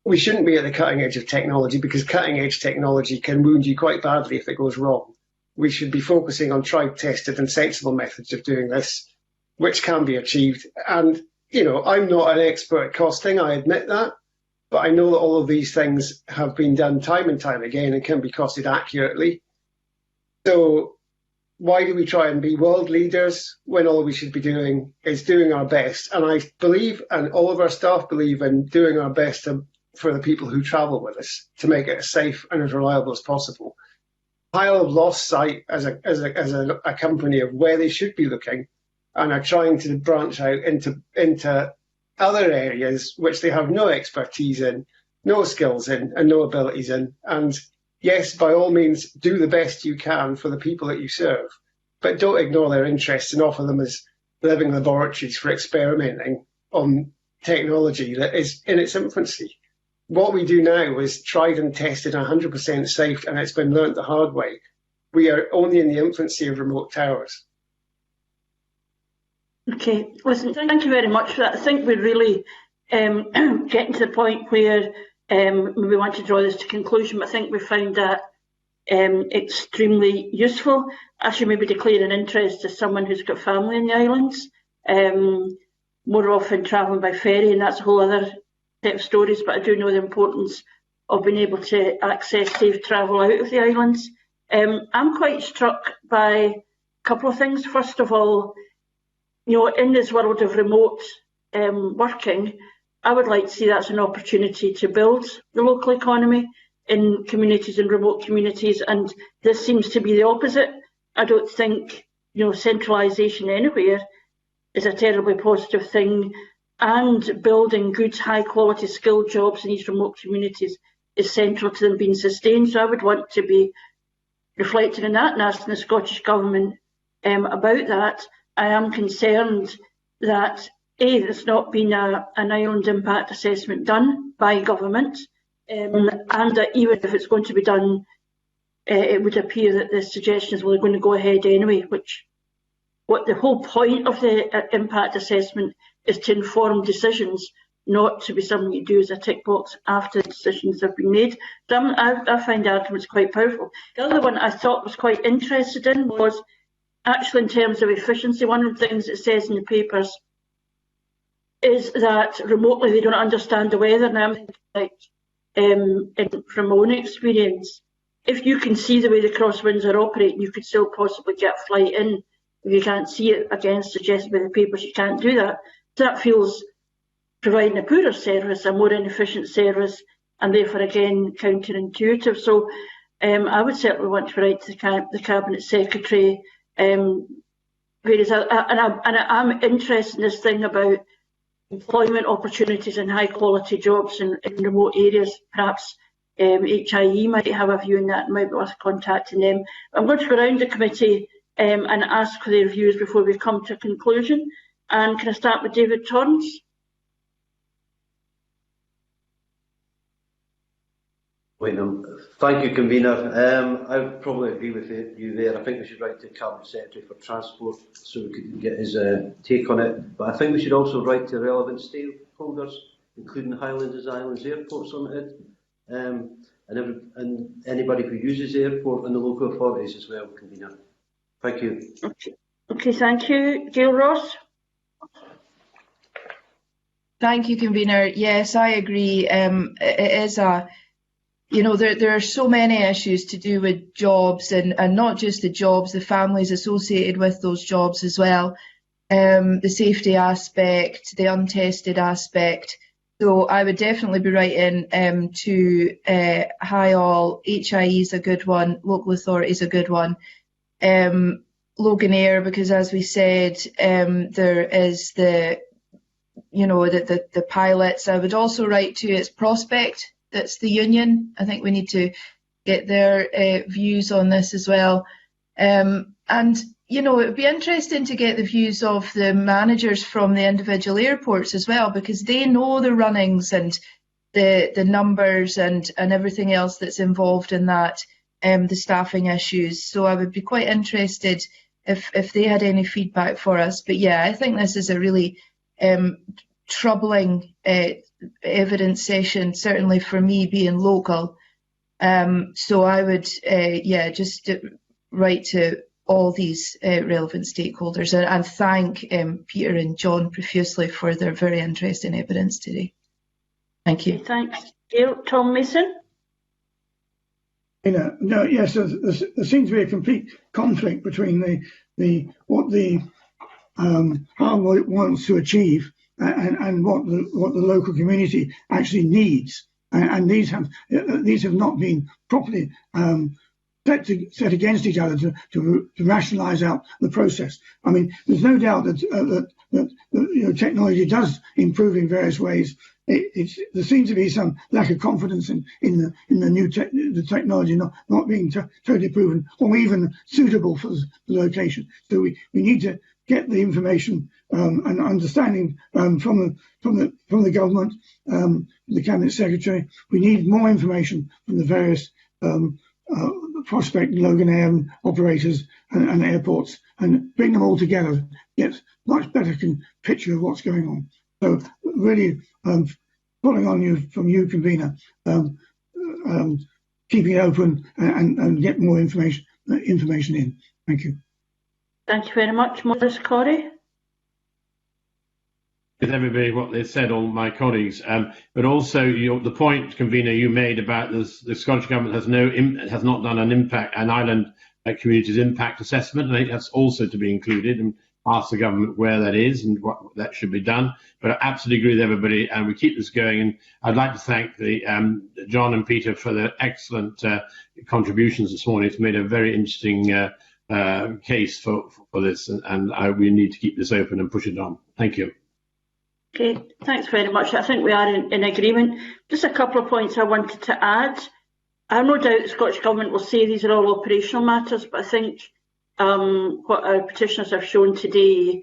We shouldn't be at the cutting edge of technology, because cutting edge technology can wound you quite badly if it goes wrong. We should be focusing on tried, tested and sensible methods of doing this, which can be achieved. And, I'm not an expert at costing, I admit that, but I know that all of these things have been done time and time again and can be costed accurately. So why do we try and be world leaders when all we should be doing is doing our best? And I believe, and all of our staff believe, in doing our best for the people who travel with us to make it as safe and as reliable as possible. Hyle have lost sight as a company of where they should be looking, and are trying to branch out into other areas which they have no expertise in, no skills in, and no abilities in. And yes, by all means, do the best you can for the people that you serve, but don't ignore their interests and offer them as living laboratories for experimenting on technology that is in its infancy. What we do now is tried and tested, 100% safe, and it's been learnt the hard way. We are only in the infancy of remote towers. Okay, listen, thank you very much for that. I think we're really getting to the point where we want to draw this to conclusion, but I think we found that extremely useful. I should maybe declare an interest as someone who's got family in the islands, more often travelling by ferry, and that's a whole other set of stories, but I do know the importance of being able to access safe travel out of the islands. I'm quite struck by a couple of things. First of all, in this world of remote working, I would like to see that's an opportunity to build the local economy in communities and remote communities, and this seems to be the opposite. I don't think centralisation anywhere is a terribly positive thing, and building good, high-quality skilled jobs in these remote communities is central to them being sustained. So I would want to be reflecting on that and asking the Scottish Government about that. I am concerned that there's not been an island impact assessment done by government, and that even if it's going to be done, it would appear that the suggestions were going to go ahead anyway, what the whole point of the impact assessment is to inform decisions, not to be something you do as a tick box after decisions have been made. So I find the arguments quite powerful. The other one I thought was quite interested in was actually in terms of efficiency. One of the things it says in the papers is that remotely they don't understand the weather. Now I'm thinking from my own experience, if you can see the way the crosswinds are operating, you could still possibly get a flight in. If you can't see it, again, suggested by the papers, you can't do that. So that feels providing a poorer service, a more inefficient service, and therefore, again, counterintuitive. So I would certainly want to write to the Cabinet Secretary, whereas I'm interested in this thing about employment opportunities and high-quality jobs in remote areas. Perhaps HIE might have a view in that, and might be worth contacting them. I'm going to go around the committee and ask for their views before we come to a conclusion. And can I start with David Torrance? Thank you, Convener. I would probably agree with you there. I think we should write to the Cabinet Secretary for Transport so we can get his take on it. But I think we should also write to relevant stakeholders, including Highlanders Islands Airports Limited, and anybody who uses the airport and the local authorities as well, Convener. Thank you. Okay, thank you. Gail Ross? Thank you, Convener. Yes, I agree. It is there are so many issues to do with jobs, and not just the jobs, the families associated with those jobs as well. The safety aspect, the untested aspect. So I would definitely be writing to HIAL. HIE is a good one, local authority is a good one. Loganair, because as we said, there is the you know, the pilots. I would also write to its prospect, that's the union. I think we need to get their views on this as well. And, you know, it would be interesting to get the views of the managers from the individual airports as well, because they know the runnings and the numbers and everything else that's involved in that, the staffing issues. So I would be quite interested if they had any feedback for us. But yeah, I think this is a really troubling evidence session, certainly for me being local. So I would, just write to all these relevant stakeholders and thank Peter and John profusely for their very interesting evidence today. Thank you. Thanks, Gail. Tom Mason. No, yes, there seems to be a complete conflict between what the Harbour wants to achieve and what the local community actually needs, and these have not been properly set against each other to rationalise out the process. I mean, there's no doubt that technology does improve in various ways. There seems to be some lack of confidence in the technology not being totally proven or even suitable for the location. So we need to get the information and understanding from the government, the cabinet secretary. We need more information from the various prospect Logan Air operators and airports, and bring them all together, get much better picture of what's going on. So really, following on from you, convener, keeping it open and get more information in. Thank you. Thank you very much, Maurice Corrie. With everybody what they said, all my colleagues, but also the point, convener, you made about the Scottish Government has not done an island community's impact assessment. I think that's also to be included, and ask the government where that is and what that should be done. But I absolutely agree with everybody, and we keep this going. And I'd like to thank John and Peter for their excellent contributions this morning. It's made a very interesting case for this, and we need to keep this open and push it on. Thank you. Okay, thanks very much. I think we are in agreement. Just a couple of points I wanted to add. I have no doubt the Scottish Government will say these are all operational matters, but I think what our petitioners have shown today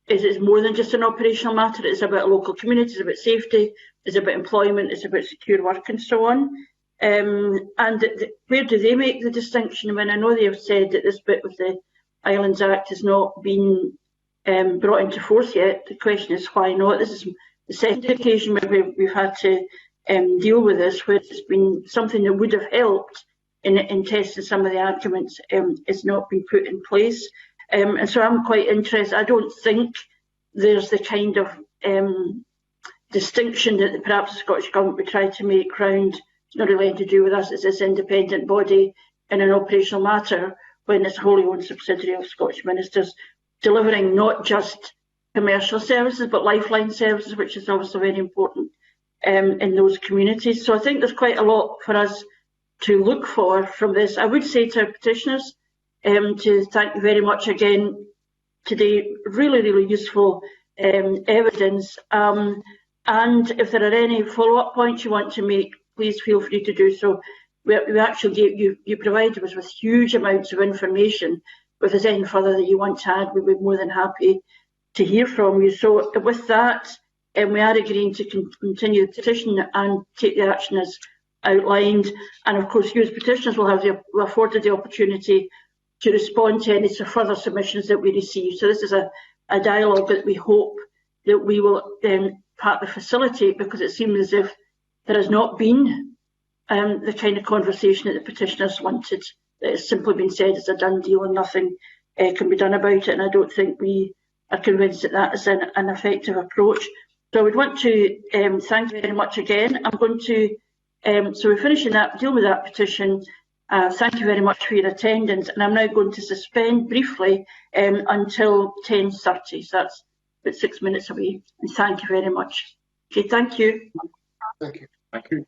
is it's more than just an operational matter. It's about local communities, it's about safety, it's about employment, it's about secure work and so on. Where do they make the distinction? I mean, I know they have said that this bit of the Islands Act has not been brought into force yet. The question is why not? This is the second occasion where we've had to deal with this, where it's been something that would have helped in testing some of the arguments, is not been put in place. And so I'm quite interested. I don't think there's the kind of distinction that perhaps the Scottish Government would try to make round. It's not really anything to do with us. It's this independent body in an operational matter when it's a wholly owned subsidiary of Scottish ministers, delivering not just commercial services but lifeline services, which is obviously very important in those communities. So I think there's quite a lot for us to look for from this. I would say to our petitioners to thank you very much again today. Really, really useful evidence. And if there are any follow-up points you want to make, please feel free to do so. We actually gave you provided us with huge amounts of information. If there's any further that you want to add, we'd be more than happy to hear from you. So with that, we are agreeing to continue the petition and take the action as outlined. And of course, you as petitioners will have afforded the opportunity to respond to any further submissions that we receive. So this is a dialogue that we hope that we will partly facilitate, because it seems as if there has not been the kind of conversation that the petitioners wanted. It's simply been said it's a done deal and nothing can be done about it, and I don't think we are convinced that that is an effective approach. So I would want to thank you very much again. I'm going to, so we're finishing that, deal with that petition. Thank you very much for your attendance, and I'm now going to suspend briefly until 10:30, so that's about 6 minutes away, and thank you very much. Okay, thank you. Thank you. Thank you.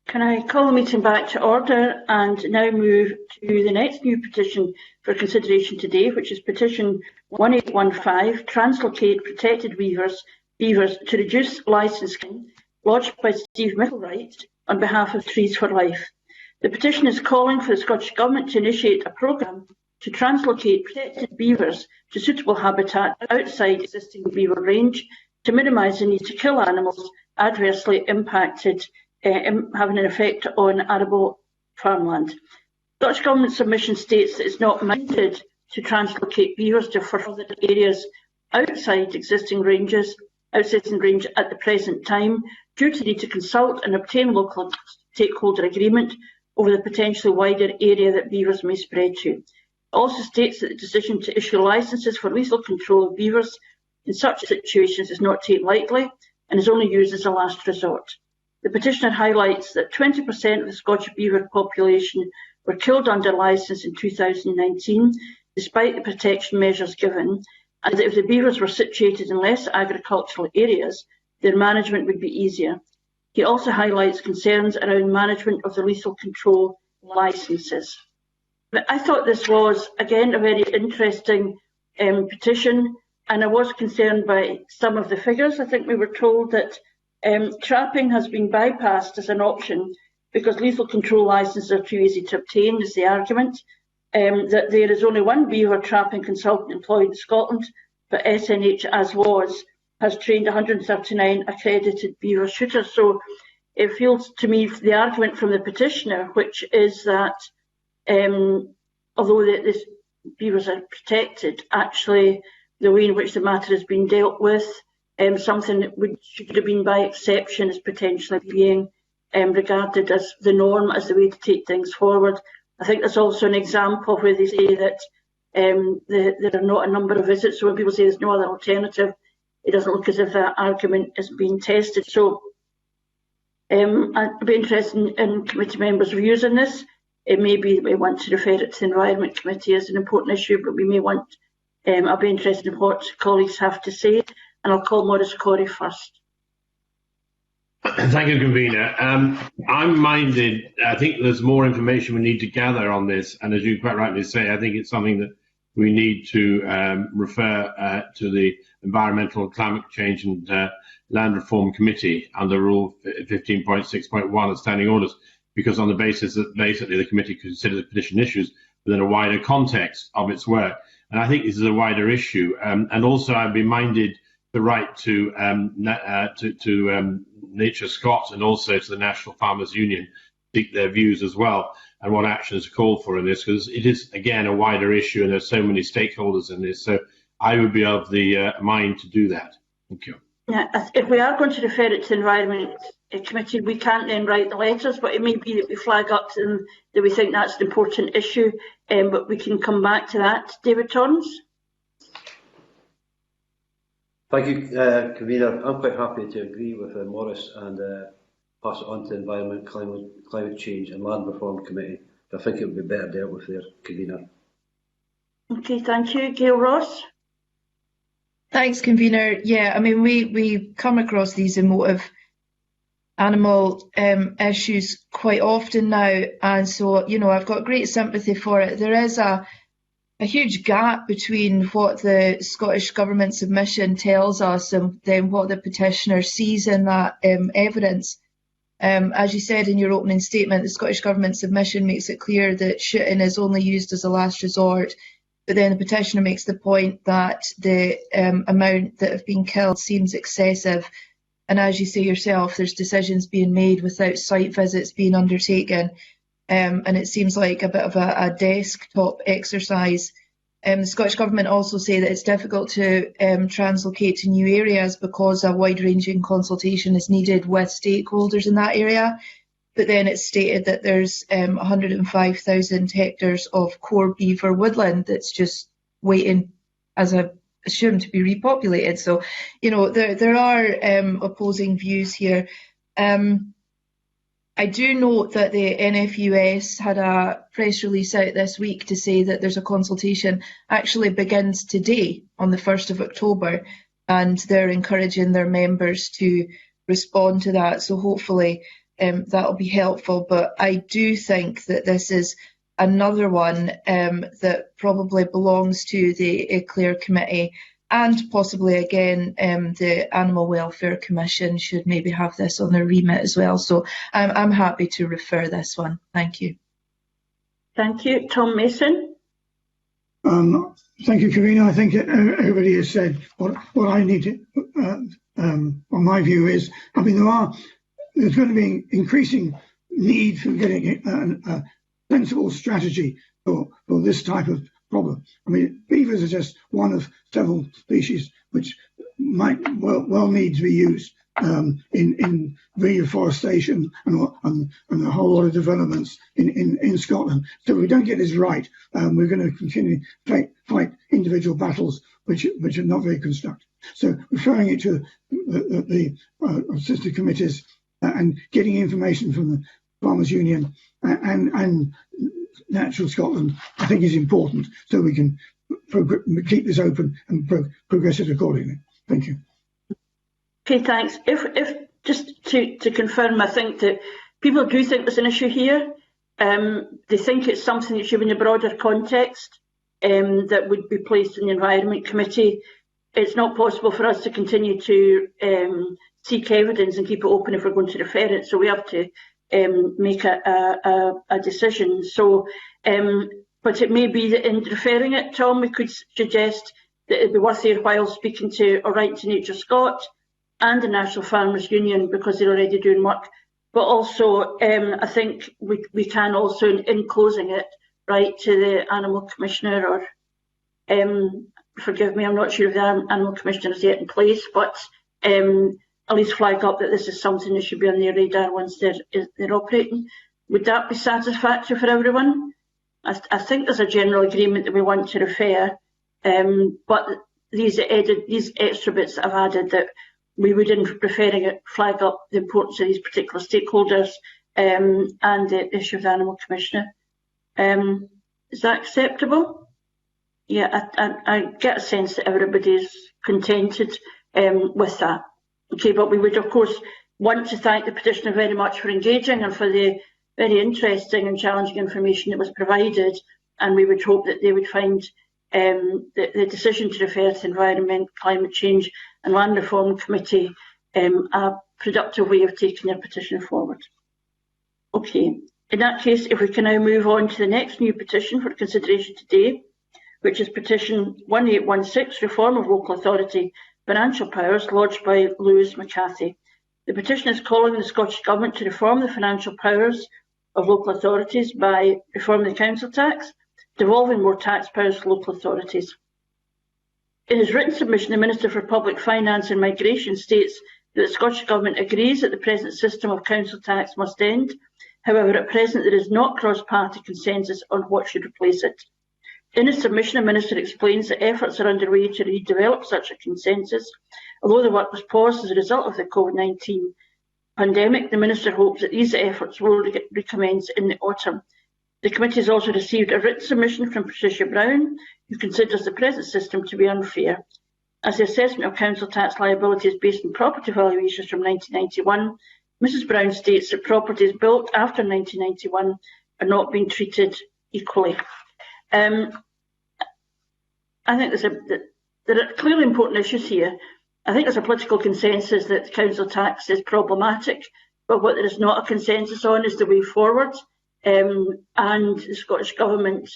Can I call the meeting back to order and now move to the next new petition for consideration today, which is Petition 1815, Translocate Protected Beavers to Reduce Licensing, lodged by Steve Middlewright on behalf of Trees for Life. The petition is calling for the Scottish Government to initiate a programme to translocate protected beavers to suitable habitat outside existing beaver range to minimise the need to kill animals adversely impacted, having an effect on arable farmland. The Scottish Government submission states that it's not minded to translocate beavers to further areas outside existing range at the present time, due to the need to consult and obtain local stakeholder agreement over the potentially wider area that beavers may spread to. It also states that the decision to issue licences for lethal control of beavers in such situations is not taken lightly and is only used as a last resort. The petitioner highlights that 20% of the Scottish beaver population were killed under licence in 2019, despite the protection measures given, and that if the beavers were situated in less agricultural areas, their management would be easier. He also highlights concerns around management of the lethal control licences. I thought this was, again, a very interesting petition, and I was concerned by some of the figures. I think we were told that trapping has been bypassed as an option because lethal control licences are too easy to obtain, is the argument. That there is only one beaver trapping consultant employed in Scotland, but SNH, as was, has trained 139 accredited beaver shooters. So it feels to me the argument from the petitioner, which is that although the beavers are protected, actually the way in which the matter has been dealt with, something that should have been by exception, is potentially being regarded as the norm, as the way to take things forward. I think there's also an example where they say that there are not a number of visits, so when people say there's no other alternative, it doesn't look as if that argument is being tested. So I'd be interested in committee members' views on this. It may be that we want to refer it to the Environment Committee as an important issue, but we may want, I'll be interested in what colleagues have to say, and I'll call Maurice Corrie first. Thank you, Convener. I'm minded, I think there's more information we need to gather on this, and as you quite rightly say, I think it's something that we need to refer to the Environmental, Climate Change and Land Reform Committee under Rule 15.6.1 of Standing Orders, because on the basis that basically the committee consider the petition issues within a wider context of its work. And I think this is a wider issue. And also I'd be minded the right to Nature Scots and also to the National Farmers Union seek their views as well and what actions are called for in this, because it is, again, a wider issue and there's so many stakeholders in this. So I would be of the mind to do that. Thank you. Yeah, if we are going to refer it to the Environment Committee, we can't then write the letters, but it may be that we flag up to them that we think that's an important issue, but we can come back to that. David Torrance? Thank you, Convener. I'm quite happy to agree with Maurice and pass it on to the Environment, Climate Change and Land Reform Committee. I think it would be better dealt with there, Convener. Okay, thank you. Gail Ross? Thanks, Convener. Yeah, I mean, we come across these emotive animal issues quite often now, and so, you know, I've got great sympathy for it. There is a huge gap between what the Scottish Government submission tells us and then what the petitioner sees in that evidence. As you said in your opening statement, the Scottish Government submission makes it clear that shooting is only used as a last resort, but then the petitioner makes the point that the amount that have been killed seems excessive. And as you say yourself, there's decisions being made without site visits being undertaken. And it seems like a bit of a desktop exercise. The Scottish Government also say that it's difficult to translocate to new areas because a wide-ranging consultation is needed with stakeholders in that area. But then it's stated that there's 105,000 hectares of core beaver woodland that's just waiting, as I assume, to be repopulated. So, you know, there are opposing views here. I do note that the NFUS had a press release out this week to say that there's a consultation actually begins today on the 1st of October, and they're encouraging their members to respond to that. So hopefully that'll be helpful. But I do think that this is another one that probably belongs to the Eclair Committee, and possibly again the Animal Welfare Commission should maybe have this on their remit as well. So I'm happy to refer this one. Thank you. Thank you. Tom Mason. Thank you, Katrina. I think everybody has said what I need to, well, my view is, I mean, there's going to be increasing need for getting a sensible strategy for this type of problem. I mean, beavers are just one of several species which might well need to be used in reforestation and a whole lot of developments in Scotland. So if we don't get this right, we're going to continue to fight individual battles which are not very constructive. So referring it to the sister committees and getting information from the Farmers Union and Natural Scotland, I think is important, so we can keep this open and progress it accordingly. Thank you. Okay, thanks. If just to confirm, I think that people do think there's an issue here. They think it's something that should be in a broader context that would be placed in the Environment Committee. It's not possible for us to continue to seek evidence and keep it open if we're going to refer it, so we have to make a decision. So, but it may be that in referring it, Tom, we could suggest that it'd be worth their while speaking to Our Right to Nature Scot and the National Farmers Union, because they're already doing work. But also, I think we can also, in closing it, write to the Animal Commissioner, or forgive me, I'm not sure if the Animal Commissioner is yet in place, but at least flag up that this is something that should be on their radar once they're operating. Would that be satisfactory for everyone? I think there's a general agreement that we want to refer, but these extra bits that I've added, that we would, in referring it, flag up the importance of these particular stakeholders and the issue of the Animal Commissioner. Is that acceptable? Yeah, I get a sense that everybody's contented with that. Okay, but we would, of course, want to thank the petitioner very much for engaging and for the very interesting and challenging information that was provided, and we would hope that they would find the decision to refer to the Environment, Climate Change and Land Reform Committee a productive way of taking their petition forward. Okay, in that case, if we can now move on to the next new petition for consideration today, which is Petition 1816, Reform of Local Authority Financial Powers, lodged by Lewis McCarthy. The petition is calling on the Scottish Government to reform the financial powers of local authorities by reforming the council tax, devolving more tax powers to local authorities. In his written submission, the Minister for Public Finance and Migration states that the Scottish Government agrees that the present system of council tax must end. However, at present there is not cross-party consensus on what should replace it. In his submission, the Minister explains that efforts are underway to redevelop such a consensus. Although the work was paused as a result of the COVID-19 pandemic, the Minister hopes that these efforts will recommence in the autumn. The committee has also received a written submission from Patricia Brown, who considers the present system to be unfair. As the assessment of council tax liability is based on property valuations from 1991, Mrs Brown states that properties built after 1991 are not being treated equally. I think there are clearly important issues here. I think there's a political consensus that council tax is problematic, but what there is not a consensus on is the way forward. And the Scottish Government,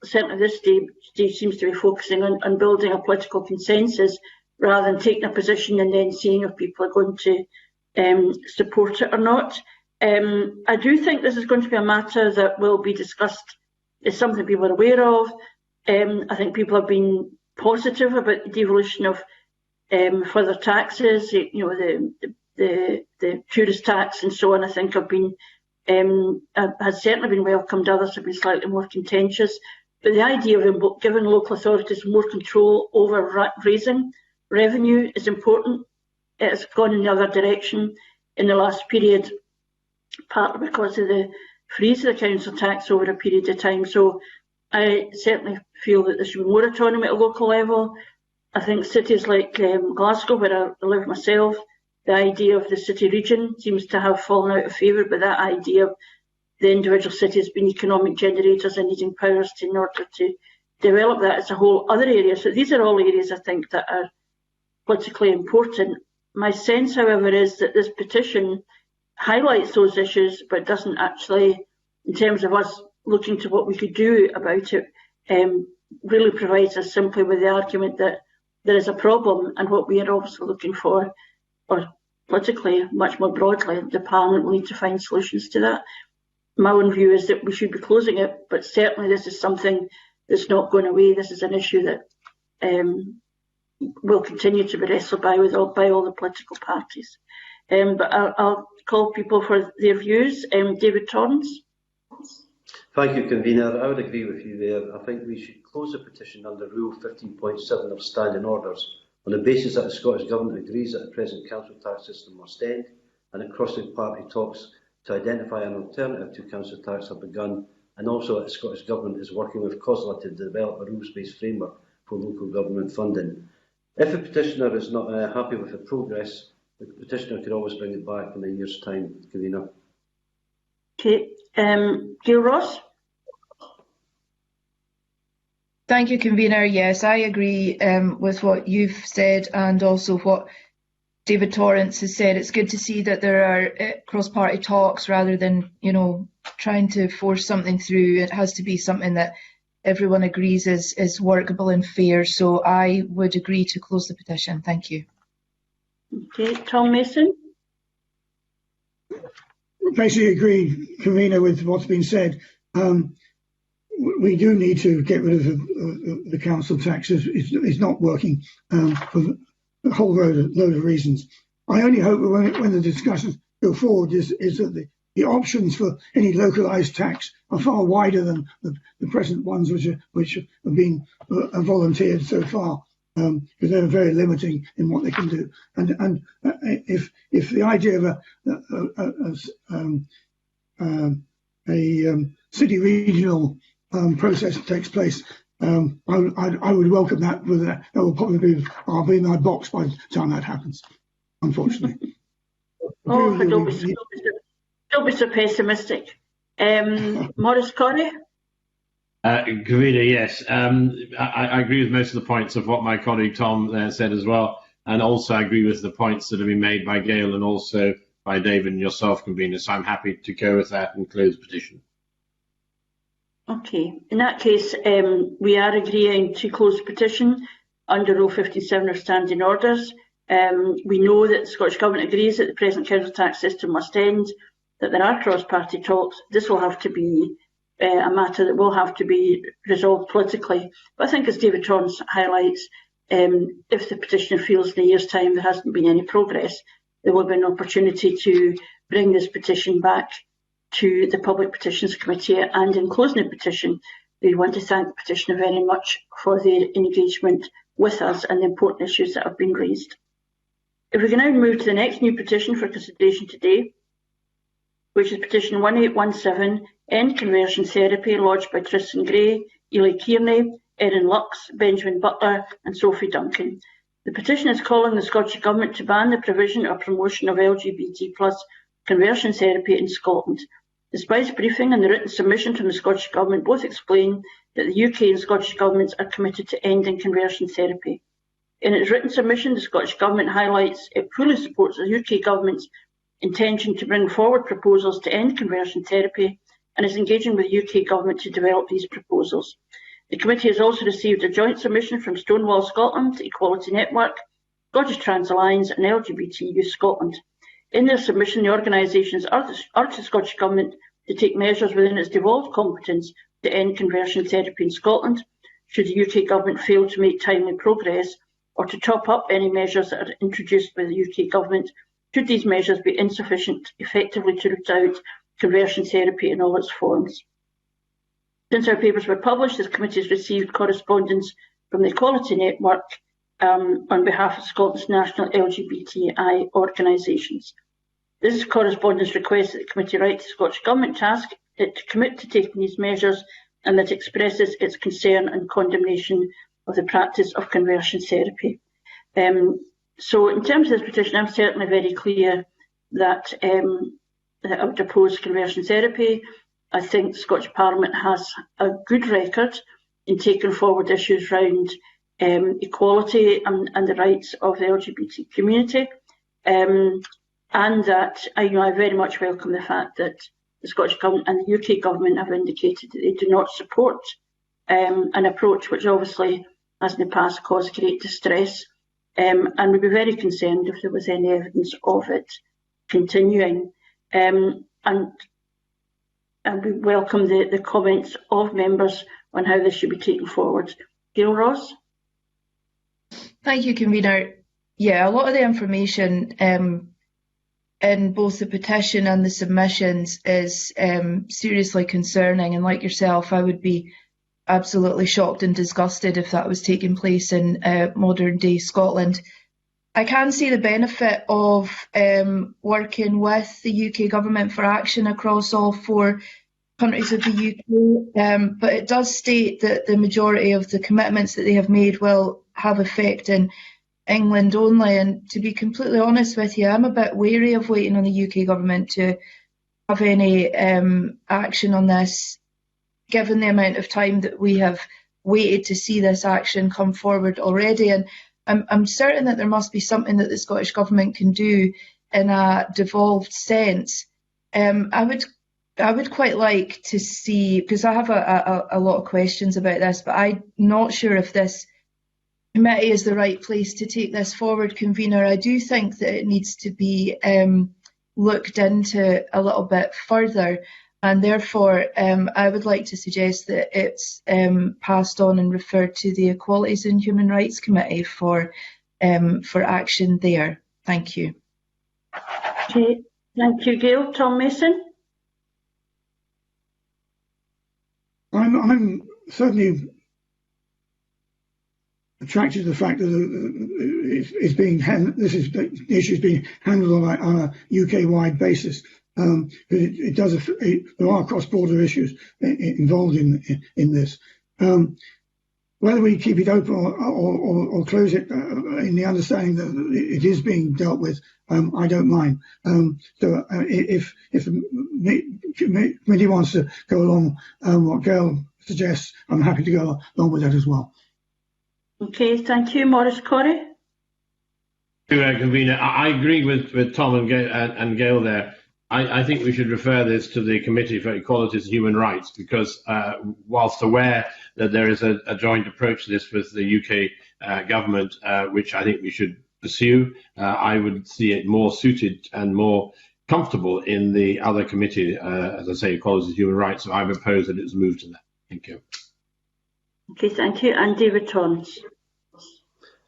certainly at this stage, seems to be focusing on building a political consensus rather than taking a position and then seeing if people are going to support it or not. I do think this is going to be a matter that will be discussed. It's something people are aware of. I think people have been positive about the devolution of further taxes, you know, the tourist tax and so on. I think have been has certainly been welcomed. Others have been slightly more contentious. But the idea of giving local authorities more control over raising revenue is important. It's gone in the other direction in the last period, partly because of the freeze of the council tax over a period of time. So I certainly feel that there should be more autonomy at a local level. I think cities like Glasgow, where I live myself, The idea of the city region seems to have fallen out of favour, but that idea of the individual cities being economic generators and needing powers in order to develop that is a whole other area. So these are all areas I think that are politically important. My sense, however, is that this petition highlights those issues, but doesn't actually, in terms of us looking to what we could do about it, really provides us simply with the argument that there is a problem, and what we are obviously looking for, or politically, much more broadly, the Parliament will need to find solutions to that. My own view is that we should be closing it, but certainly this is something that's not going away. This is an issue that will continue to be wrestled by all the political parties. But I'll call people for their views. David Torrance. Thank you, Convener. I would agree with you there. I think we should close the petition under Rule 15.7 of Standing Orders on the basis that the Scottish Government agrees that the present council tax system must end, and that cross-party talks to identify an alternative to council tax have begun, and also that the Scottish Government is working with COSLA to develop a rules-based framework for local government funding. If the petitioner is not happy with the progress, the petitioner could always bring it back in a year's time, Convener. Okay, Gail Ross. Thank you, Convener. Yes, I agree with what you've said and also what David Torrance has said. It's good to see that there are cross-party talks rather than, trying to force something through. It has to be something that everyone agrees is workable and fair. So I would agree to close the petition. Thank you. Okay, Tom Mason. Basically agree, Convener, with what's been said. We do need to get rid of the council taxes. It's not working for a whole load of reasons. I only hope that when the discussions go forward is that the options for any localised tax are far wider than the present ones which have been volunteered so far, because they're very limiting in what they can do. And if the idea of a city regional process takes place, I would welcome that. But that will probably I'll be in my box by the time that happens, unfortunately. Don't be so pessimistic. Maurice Corrie. Katrina, yes. I agree with most of the points of what my colleague Tom said as well, and also I agree with the points that have been made by Gail and also by David and yourself, Convener. So I'm happy to go with that and close the petition. Okay, in that case, we are agreeing to close the petition under Rule 57 of Standing Orders. We know that the Scottish Government agrees that the present council tax system must end, that there are cross-party talks. This will have to be a matter that will have to be resolved politically. But I think, as David Torrance highlights, if the petitioner feels in a year's time there hasn't been any progress, there will be an opportunity to bring this petition back to the Public Petitions Committee. And in closing the petition, we want to thank the petitioner very much for their engagement with us and the important issues that have been raised. If we can now move to the next new petition for consideration today, which is Petition 1817, End Conversion Therapy, lodged by Tristan Gray, Ely Kearney, Erin Lux, Benjamin Butler and Sophie Duncan. The petition is calling the Scottish Government to ban the provision or promotion of LGBT+ conversion therapy in Scotland. The Spice briefing and the written submission from the Scottish Government both explain that the UK and Scottish Governments are committed to ending conversion therapy. In its written submission, the Scottish Government highlights it fully supports the UK Government's intention to bring forward proposals to end conversion therapy and is engaging with the UK Government to develop these proposals. The committee has also received a joint submission from Stonewall Scotland, Equality Network, Scottish Trans Alliance and LGBT Youth Scotland. In their submission, the organisations urge the Scottish Government to take measures within its devolved competence to end conversion therapy in Scotland, should the UK Government fail to make timely progress, or to top up any measures that are introduced by the UK Government, should these measures be insufficient effectively to root out conversion therapy in all its forms. Since our papers were published, this committee has received correspondence from the Equality Network on behalf of Scotland's national LGBTI organisations. This correspondence requests that the committee write to the Scottish Government, task it to commit to taking these measures, and that expresses its concern and condemnation of the practice of conversion therapy. So in terms of this petition, I'm certainly very clear that I would oppose conversion therapy. I think the Scottish Parliament has a good record in taking forward issues around equality and the rights of the LGBT community, and that I very much welcome the fact that the Scottish Government and the UK Government have indicated that they do not support an approach which obviously has in the past caused great distress, and would be very concerned if there was any evidence of it continuing. And we welcome the comments of members on how this should be taken forward. Gail Ross? Thank you, Convener. Yeah, a lot of the information in both the petition and the submissions is seriously concerning, and like yourself, I would be absolutely shocked and disgusted if that was taking place in modern day Scotland. I can see the benefit of working with the UK Government for action across all 4 countries of the UK, but it does state that the majority of the commitments that they have made will have effect in England only. And to be completely honest with you, I'm a bit wary of waiting on the UK Government to have any action on this, given the amount of time that we have waited to see this action come forward already. And I'm certain that there must be something that the Scottish Government can do in a devolved sense. I would quite like to see, because I have a lot of questions about this, but I'm not sure if this committee is the right place to take this forward, Convener. I do think that it needs to be looked into a little bit further, and therefore I would like to suggest that it's passed on and referred to the Equalities and Human Rights Committee for action there. Thank you. Okay, thank you, Gail. Tom Mason? I'm certainly attracted to the fact that the issue is being handled on a UK-wide basis. There are cross-border issues involved in this. Whether we keep it open or close it in the understanding that it is being dealt with, I don't mind. So if the committee wants to go along what Gail suggests, I'm happy to go along with that as well. Okay, thank you. Maurice Corrie? Convener, I agree with Tom and Gail there. I think we should refer this to the Committee for Equalities and Human Rights, because whilst aware that there is a joint approach to this with the UK government, which I think we should pursue, I would see it more suited and more comfortable in the other committee, as I say, Equalities and Human Rights. So I propose that it's moved to that. Thank you. Okay, thank you. And David Torrance.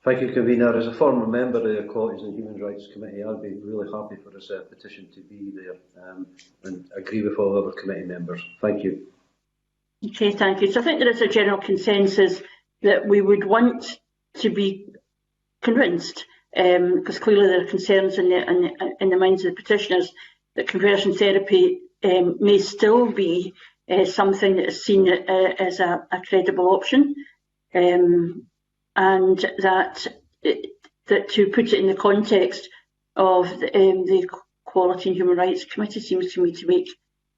Thank you, Convener. As a former member of the Equalities and Human Rights Committee, I'd be really happy for this petition to be there, and agree with all other committee members. Thank you. Okay, thank you. So I think there is a general consensus that we would want to be convinced, because clearly there are concerns in the minds of the petitioners that conversion therapy may still be something that is seen as a credible option. And that to put it in the context of the Equality and Human Rights Committee seems to me to make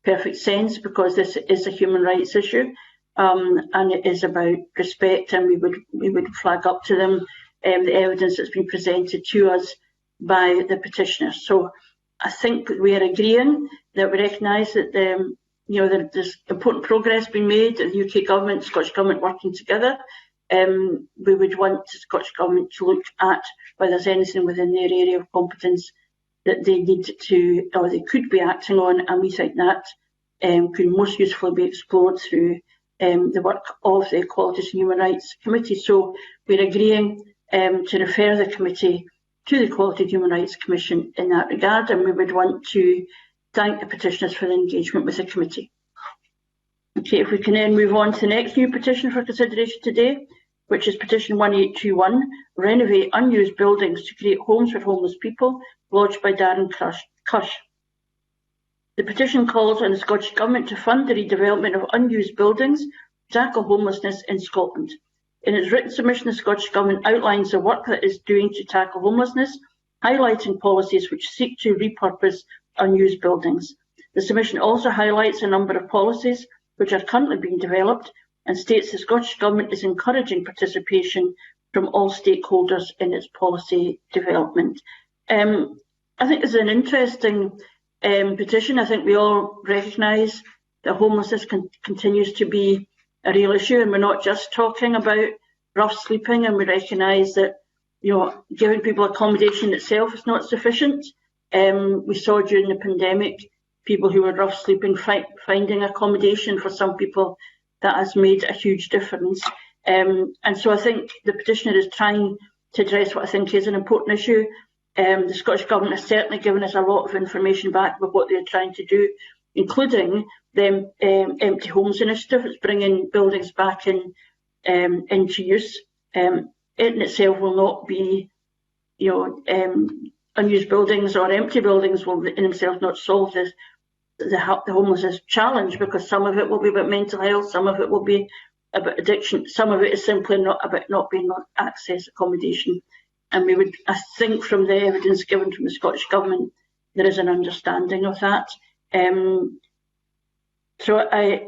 perfect sense, because this is a human rights issue, and it is about respect, and we would flag up to them the evidence that's been presented to us by the petitioners. So I think we are agreeing that we recognise that there's important progress being made, the UK Government, Scottish Government working together. We would want the Scottish Government to look at whether there's anything within their area of competence that they need to, or they could be acting on, and we think that could most usefully be explored through the work of the Equalities and Human Rights Committee. So we're agreeing to refer the committee to the Equality and Human Rights Commission in that regard, and we would want to thank the petitioners for the engagement with the committee. Okay, if we can then move on to the next new petition for consideration today, which is Petition 1821, Renovate Unused Buildings to Create Homes for Homeless People, lodged by Darren Cush. The petition calls on the Scottish Government to fund the redevelopment of unused buildings to tackle homelessness in Scotland. In its written submission, the Scottish Government outlines the work that it is doing to tackle homelessness, highlighting policies which seek to repurpose unused buildings. The submission also highlights a number of policies which are currently being developed and states the Scottish Government is encouraging participation from all stakeholders in its policy development. I think it's an interesting petition. I think we all recognise that homelessness continues to be a real issue, and we're not just talking about rough sleeping, and we recognise that giving people accommodation itself is not sufficient. We saw during the pandemic people who were rough sleeping finding accommodation. For some people that has made a huge difference, and so I think the petitioner is trying to address what I think is an important issue. The Scottish Government has certainly given us a lot of information back about what they're trying to do, including the Empty Homes Initiative. It's bringing buildings back into use. It in itself will not be, unused buildings or empty buildings will in themselves not solve the homelessness challenge, because some of it will be about mental health, some of it will be about addiction, some of it is simply not about not being able to access accommodation. And I think from the evidence given from the Scottish Government, there is an understanding of that. So I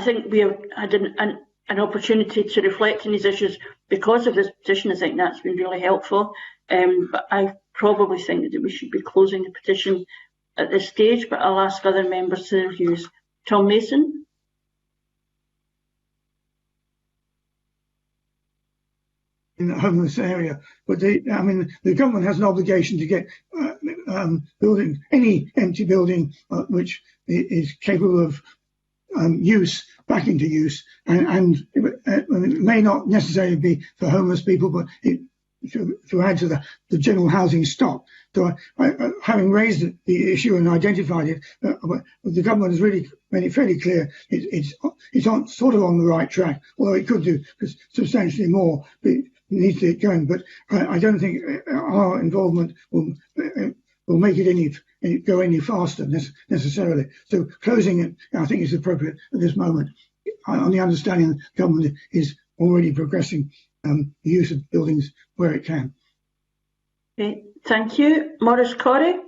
think we have had an opportunity to reflect on these issues because of this petition. I think that's been really helpful. But I probably think that we should be closing the petition at this stage, but I'll ask other members their views. Tom Mason. In the homeless area, but the government has an obligation to get building any empty building which is capable of use back into use, and it may not necessarily be for homeless people, but to add to the general housing stock. So having raised the issue and identified it, the government has really made it fairly clear it's on sort of on the right track, although it could do substantially more. Needs to get going, but I don't think our involvement will make it go any faster necessarily. So closing it, I think, is appropriate at this moment, on the understanding that the government is already progressing the use of buildings where it can. Okay, thank you. Maurice Corrie.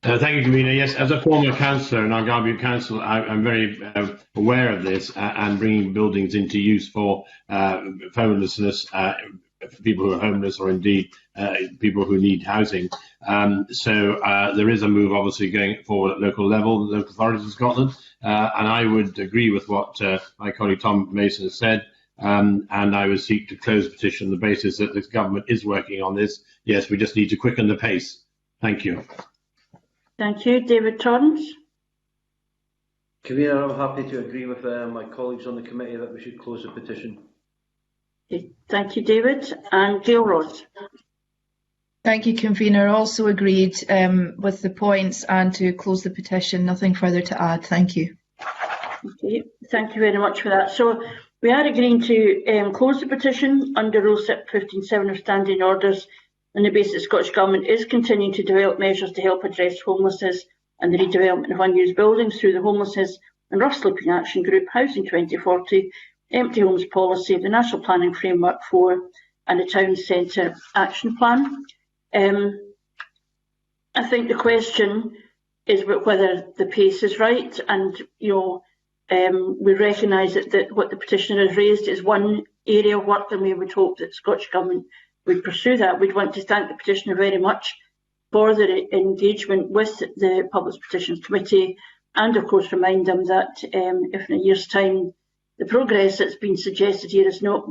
Thank you, Katrina. Yes, as a former councillor in Argyll Council, I'm very aware of this and bringing buildings into use for homelessness, for people who are homeless, or indeed people who need housing. So there is a move obviously going forward at local level, the local authorities in Scotland, and I would agree with what my colleague Tom Mason has said, and I would seek to close the petition on the basis that the government is working on this. Yes, we just need to quicken the pace. Thank you. Thank you. David Torrance. Katrina, I'm happy to agree with my colleagues on the committee that we should close the petition. Okay, thank you, David. And Gail Ross. Thank you, Convener. Also agreed with the points and to close the petition. Nothing further to add. Thank you. Okay, thank you very much for that. So we are agreeing to close the petition under Rule 15.7 of Standing Orders on the basis the Scottish Government is continuing to develop measures to help address homelessness and the redevelopment of unused buildings through the Homelessness and Rough Sleeping Action Group, Housing 2040, Empty Homes Policy, the National Planning Framework 4 and the Town Centre Action Plan. I think the question is about whether the pace is right, and we recognise that what the petitioner has raised is one area of work, and we would hope that the Scottish Government would pursue that. We'd want to thank the petitioner very much for their engagement with the Public Petitions Committee, and of course remind them that if in a year's time the progress that's been suggested here is not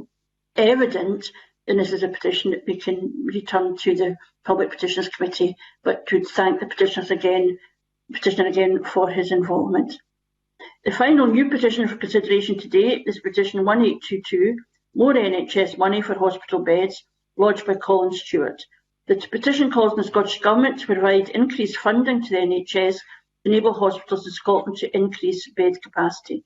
evident, then this is a petition that we can return to the Public Petitions Committee, but to thank the petitioner again for his involvement. The final new petition for consideration today is petition 1822, more NHS money for hospital beds, lodged by Colin Stewart. The petition calls on the Scottish Government to provide increased funding to the NHS to enable hospitals in Scotland to increase bed capacity.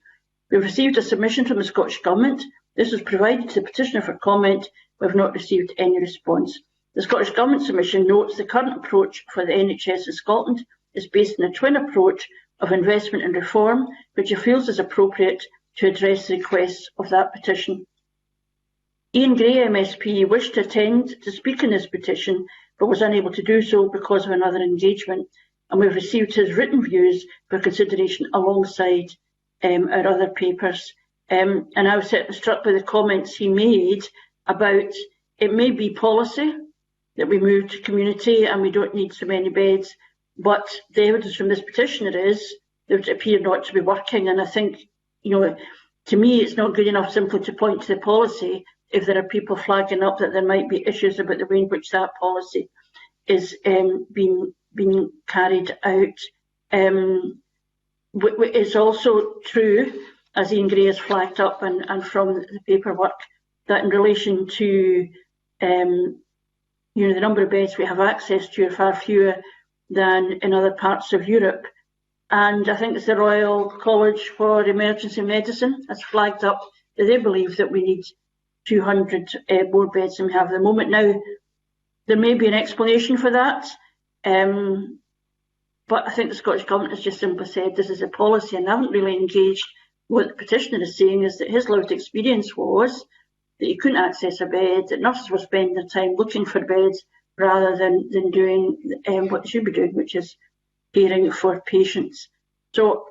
We have received a submission from the Scottish Government. This was provided to the petitioner for comment. We have not received any response. The Scottish Government submission notes the current approach for the NHS in Scotland is based on a twin approach of investment and reform, which it feels is appropriate to address the requests of that petition. Ian Gray MSP wished to attend to speak in this petition but was unable to do so because of another engagement, and we've received his written views for consideration alongside our other papers. And I was certainly struck by the comments he made about it may be policy that we move to community and we don't need so many beds, but the evidence from this petitioner is that it appear not to be working. And I think, to me, it's not good enough simply to point to the policy if there are people flagging up that there might be issues about the way in which that policy is being carried out. It's also true, as Ian Gray has flagged up and from the paperwork, that in relation to the number of beds we have access to are far fewer than in other parts of Europe. And I think it's the Royal College for Emergency Medicine has flagged up that they believe that we need 200 more beds than we have at the moment. Now, there may be an explanation for that, but I think the Scottish Government has just simply said this is a policy and haven't really engaged. What the petitioner is saying is that his lived experience was that he couldn't access a bed, that nurses were spending their time looking for beds rather than doing what they should be doing, which is caring for patients. So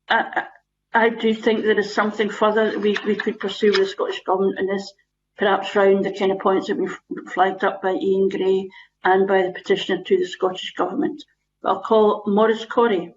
I do think there is something further that we could pursue with the Scottish Government in this, perhaps round the kind of points that we've flagged up by Ian Gray and by the petitioner to the Scottish Government. But I'll call Maurice Corrie.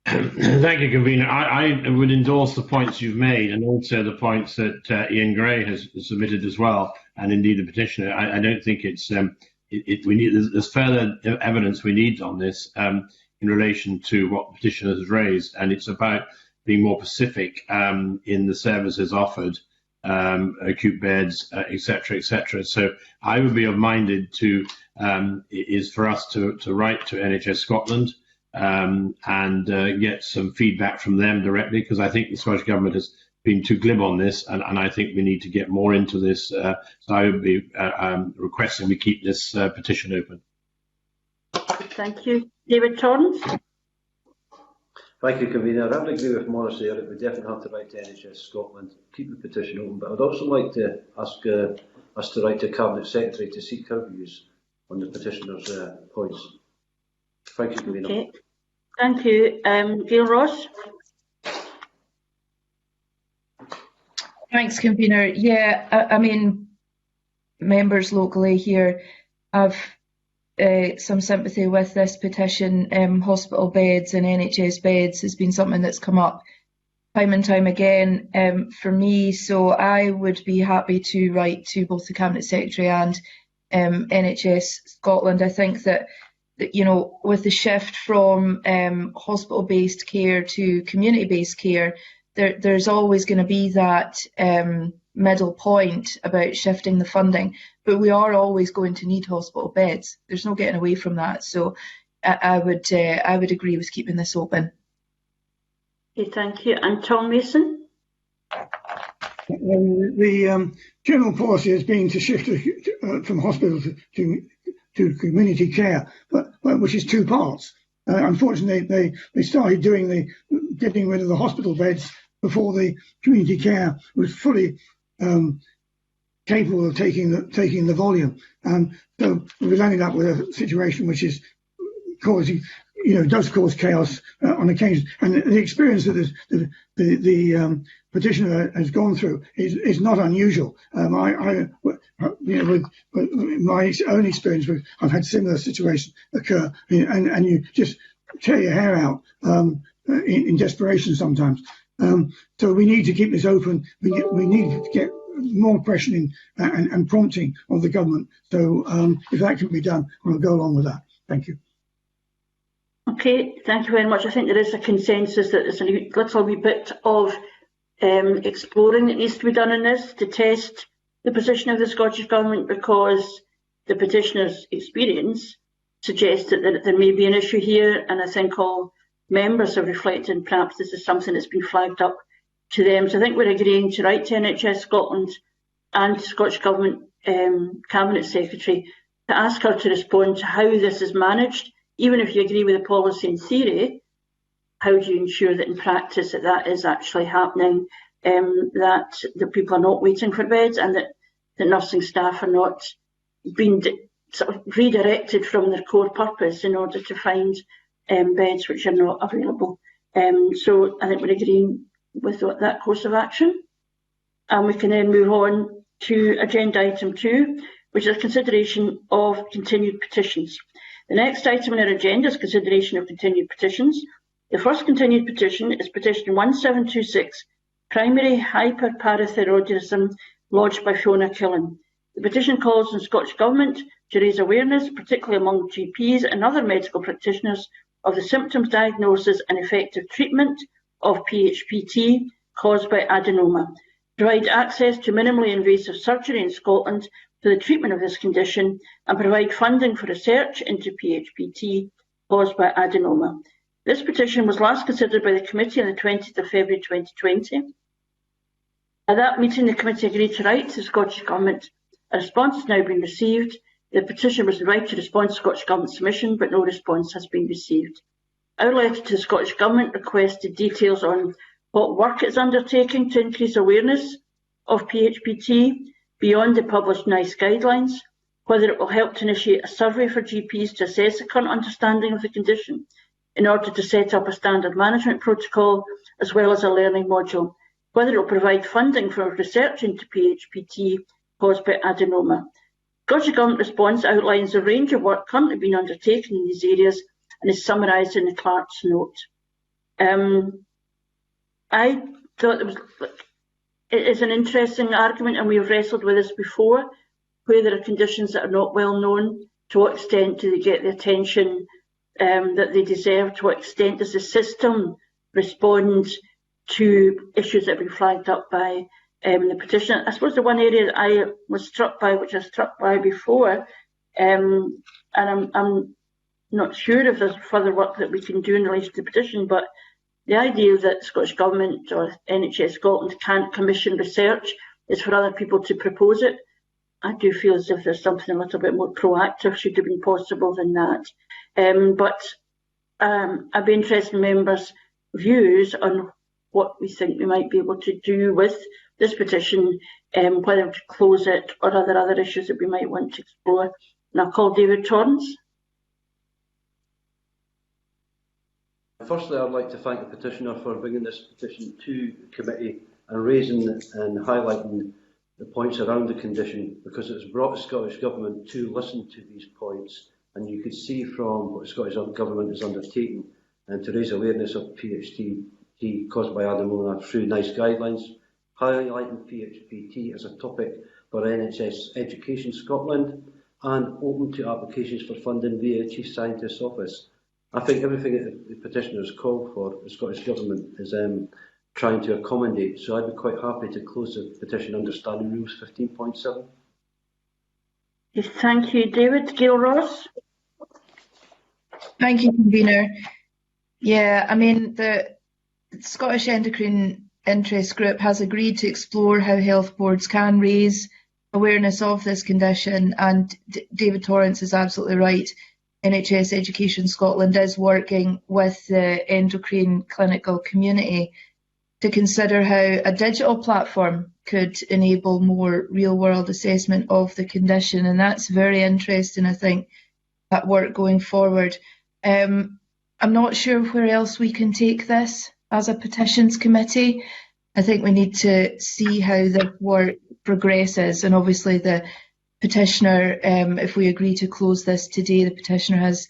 Thank you, Convener. I would endorse the points you've made and also the points that Ian Gray has submitted as well, and indeed the petitioner. I don't think it's there's further evidence we need on this in relation to what the petitioner has raised, and it's about being more specific in the services offered, acute beds, etc., etc. So I would be minded to is for us to write to NHS Scotland and get some feedback from them directly, because I think the Scottish Government has been too glib on this, and I think we need to get more into this. So I would be requesting we keep this petition open. Thank you. David Torrance. Thank you, Convener. I would agree with Maurice there that we definitely have to write to NHS Scotland, keep the petition open, but I'd also like to ask us to write to Cabinet Secretary to seek her views on the petitioner's points. Thank you, Convener. Okay. Thank you. Gail Ross. Thanks, Convener. Yeah, I mean, members locally here have some sympathy with this petition. Hospital beds and NHS beds has been something that's come up time and time again for me, so I would be happy to write to both the Cabinet Secretary and NHS Scotland. I think that with the shift from hospital-based care to community-based care, there's always going to be that middle point about shifting the funding, but we are always going to need hospital beds. There's no getting away from that. So I would agree with keeping this open. Okay, thank you. And Tom Mason. The general policy has been to shift from hospital to community care, but which is two parts. Unfortunately, they started getting rid of the hospital beds before the community care was fully capable of taking the volume. So we've landed up with a situation which is causing, does cause chaos on occasion. And the experience that the petitioner has gone through is not unusual. With my own experience, I've had similar situations occur, and you just tear your hair out in desperation sometimes. So we need to keep this open. We need to get more questioning and prompting of the government. So if that can be done, I'll go along with that. Thank you. Okay, thank you very much. I think there is a consensus that there's a little wee bit of exploring that needs to be done in this to test the position of the Scottish Government, because the petitioner's experience suggests that there may be an issue here, and I think all members have reflected, and perhaps this is something that's been flagged up to them. So I think we're agreeing to write to NHS Scotland and Scottish Government Cabinet Secretary to ask her to respond to how this is managed. Even if you agree with the policy in theory, how do you ensure that in practice that is actually happening? that the people are not waiting for beds, and that the nursing staff are not being sort of redirected from their core purpose in order to find beds which are not available. So I think we're agreeing with that course of action. And we can then move on to agenda item 2, which is a consideration of continued petitions. The next item on our agenda is consideration of continued petitions. The first continued petition is petition 1726, primary hyperparathyroidism, lodged by Fiona Killen. The petition calls on the Scottish Government to raise awareness, particularly among GPs and other medical practitioners, of the symptoms, diagnosis and effective treatment of PHPT caused by adenoma, provide access to minimally invasive surgery in Scotland for the treatment of this condition, and provide funding for research into PHPT caused by adenoma. This petition was last considered by the committee on the 20th of February 2020. At that meeting, the committee agreed to write to the Scottish Government. A response has now been received. The petition was invited to respond to Scottish Government submission, but no response has been received. Our letter to the Scottish Government requested details on what work it is undertaking to increase awareness of PHPT beyond the published NICE guidelines, whether it will help to initiate a survey for GPs to assess the current understanding of the condition in order to set up a standard management protocol as well as a learning module, whether it will provide funding for research into PHPT caused by adenoma. Scottish Government response outlines a range of work currently being undertaken in these areas and is summarised in the clerk's note. I thought it is an interesting argument, and we have wrestled with this before, where there are conditions that are not well known. To what extent do they get the attention that they deserve? To what extent does the system respond to issues that have been flagged up by the petition? I suppose the one area that I was struck by, which I was struck by before, and I'm not sure if there's further work that we can do in relation to the petition, but the idea that the Scottish Government or NHS Scotland can't commission research is for other people to propose it. I do feel as if there's something a little bit more proactive should have been possible than that. But I'd be interested in members' views on what we think we might be able to do with this petition, whether to close it or other issues that we might want to explore. And I'll call David Torrance. Firstly, I'd like to thank the petitioner for bringing this petition to committee and raising and highlighting the points around the condition, because it's brought the Scottish Government to listen to these points, and you could see from what the Scottish Government is undertaking and to raise awareness of PHPT caused by adenoma through NICE guidelines, highlighting PHPT as a topic for NHS Education Scotland, and open to applications for funding via Chief Scientist's Office. I think everything that the petitioners called for, the Scottish Government is trying to accommodate, so I'd be quite happy to close the petition under Standing Rules 15.7. Yes, thank you, David. Gail Ross. Thank you, convener. Yeah, I mean, the Scottish Endocrine Interest Group has agreed to explore how health boards can raise awareness of this condition, and David Torrance is absolutely right. NHS Education Scotland is working with the endocrine clinical community to consider how a digital platform could enable more real-world assessment of the condition, and that's very interesting, I think, that work going forward. I'm not sure where else we can take this as a petitions committee. I think we need to see how the work progresses, and obviously the petitioner, if we agree to close this today, the petitioner has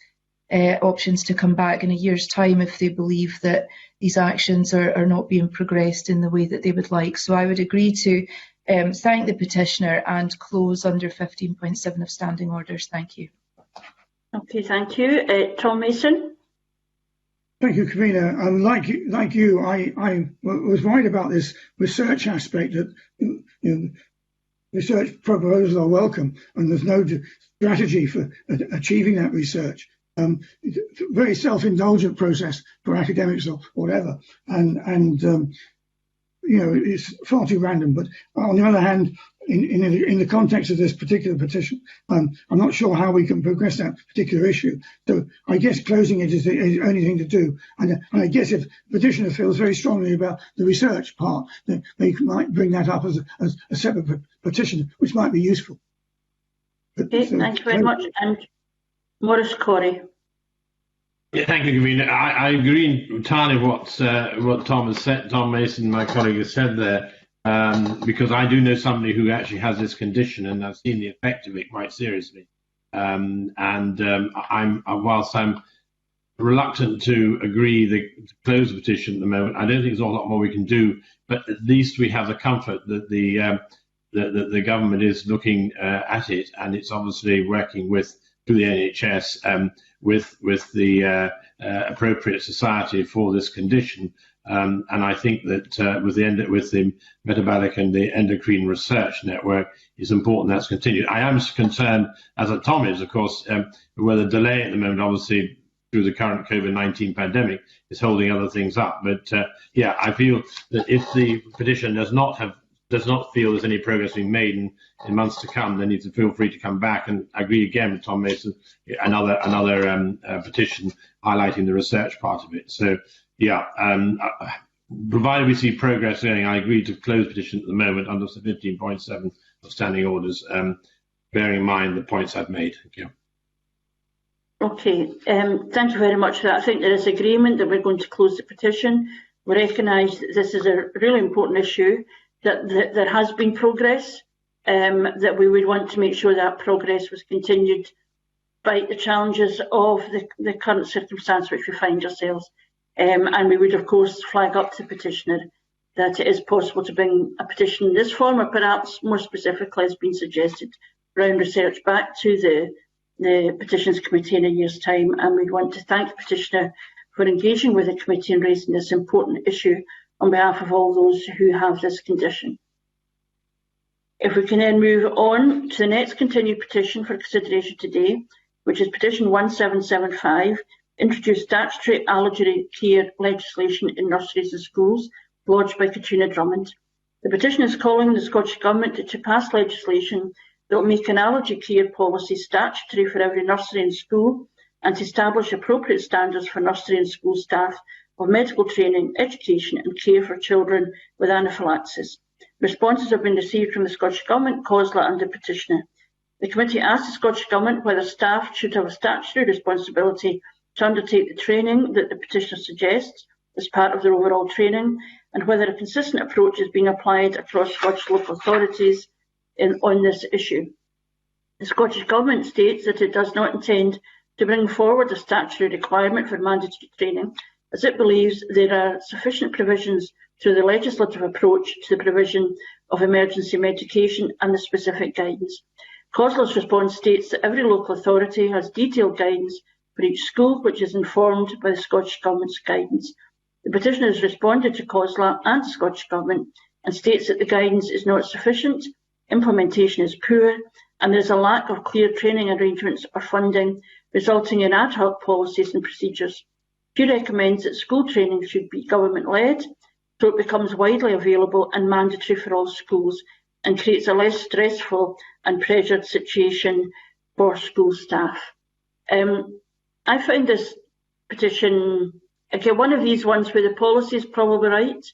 options to come back in a year's time if they believe that these actions are not being progressed in the way that they would like. So I would agree to thank the petitioner and close under 15.7 of standing orders. Thank you. Okay, thank you. Tom Mason. Thank you, Katrina. Like you, I was worried about this research aspect, that research proposals are welcome, and there's no strategy for achieving that research. It's a very self-indulgent process for academics or whatever, and it's far too random. But on the other hand, in the context of this particular petition, I'm not sure how we can progress that particular issue. So I guess closing it is the only thing to do. And I guess if the petitioner feels very strongly about the research part, then they might bring that up as a separate petition, which might be useful. Okay, thank you very much. And Maurice Corey. Yeah, thank you, Katrina. I agree entirely with what Tom has said. Tom Mason, my colleague, has said there, because I do know somebody who actually has this condition, and I've seen the effect of it quite seriously. Whilst I'm reluctant to agree to close the petition at the moment, I don't think there's a lot more we can do. But at least we have the comfort that the government is looking at it, and it's obviously working through the NHS with the appropriate society for this condition. And I think that with the Metabolic and the Endocrine Research Network, it's important that's continued. I am concerned, as Tom is, of course, where the delay at the moment, obviously, through the current COVID-19 pandemic, is holding other things up. But yeah, I feel that if the petition does not feel there's any progress being made in months to come, they need to feel free to come back. And I agree again with Tom Mason, another petition highlighting the research part of it. So yeah, provided we see progress going, I agree to close the petition at the moment under 15.7 of standing orders, bearing in mind the points I've made. Thank you. Okay, thank you very much for that. I think there is agreement that we're going to close the petition. We recognise that this is a really important issue, that there has been progress, that we would want to make sure that progress was continued despite the challenges of the current circumstance which we find ourselves. And we would, of course, flag up to the petitioner that it is possible to bring a petition in this form, or perhaps more specifically, as been suggested, around research back to the Petitions Committee in a year's time. And we want to thank the petitioner for engaging with the committee and raising this important issue on behalf of all those who have this condition. If we can then move on to the next continued petition for consideration today, which is Petition 1775, introduce statutory allergy care legislation in nurseries and schools, lodged by Katrina Drummond. The petition is calling on the Scottish Government to pass legislation that will make an allergy care policy statutory for every nursery and school, and to establish appropriate standards for nursery and school staff of medical training, education and care for children with anaphylaxis. Responses have been received from the Scottish Government, COSLA and the petitioner. The committee asked the Scottish Government whether staff should have a statutory responsibility to undertake the training that the petitioner suggests as part of their overall training, and whether a consistent approach is being applied across Scottish local authorities on this issue. The Scottish Government states that it does not intend to bring forward a statutory requirement for mandatory training, as it believes there are sufficient provisions through the legislative approach to the provision of emergency medication and the specific guidance. COSLA's response states that every local authority has detailed guidance for each school, which is informed by the Scottish Government's guidance. The petitioner has responded to COSLA and the Scottish Government and states that the guidance is not sufficient, implementation is poor, and there is a lack of clear training arrangements or funding, resulting in ad hoc policies and procedures. She recommends that school training should be government-led, so it becomes widely available and mandatory for all schools, and creates a less stressful and pressured situation for school staff. I find this petition, again, one of these ones where the policy is probably right,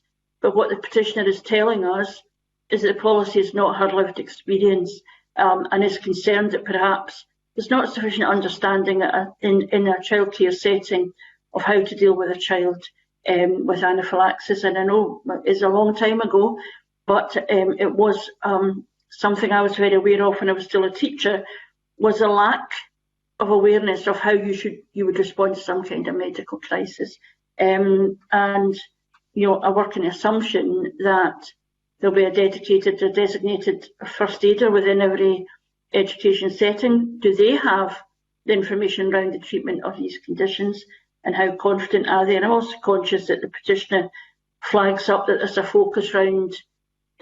but what the petitioner is telling us is that the policy is not her lived experience, and is concerned that perhaps there's not sufficient understanding in a childcare setting of how to deal with a child with anaphylaxis. And I know it's a long time ago, but it was something I was very aware of when I was still a teacher, was a lack of awareness of how you would respond to some kind of medical crisis. And you know, a working assumption that there'll be a dedicated or designated first aider within every education setting. Do they have the information around the treatment of these conditions, and how confident are they? And I'm also conscious that the petitioner flags up that there's a focus around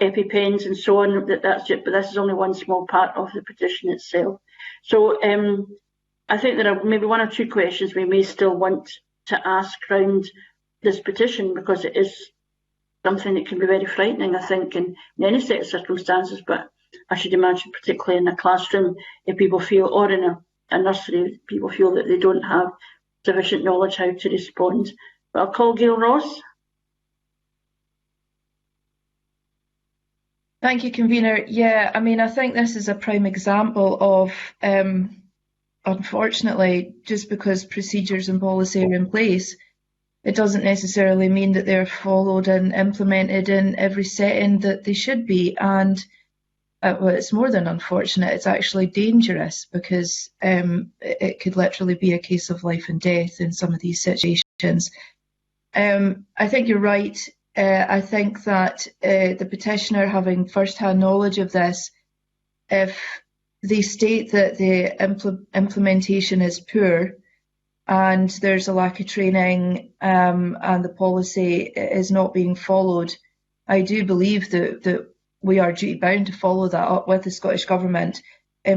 EpiPens and so on, that's it, but this is only one small part of the petition itself. So I think there are maybe one or two questions we may still want to ask around this petition, because it is something that can be very frightening, I think, in any set of circumstances. But I should imagine, particularly in a classroom, if people feel, or in a nursery, people feel that they don't have sufficient knowledge how to respond. But I'll call Gail Ross. Thank you, Convener. Yeah, I mean, I think this is a prime example of, unfortunately, just because procedures and policy are in place, it doesn't necessarily mean that they're followed and implemented in every setting that they should be. And well, it's more than unfortunate, it's actually dangerous, because it could literally be a case of life and death in some of these situations. I think you're right. I think that the petitioner, having first-hand knowledge of this, if they state that the implementation is poor and there's a lack of training and the policy is not being followed, I do believe that we are duty-bound to follow that up with the Scottish Government.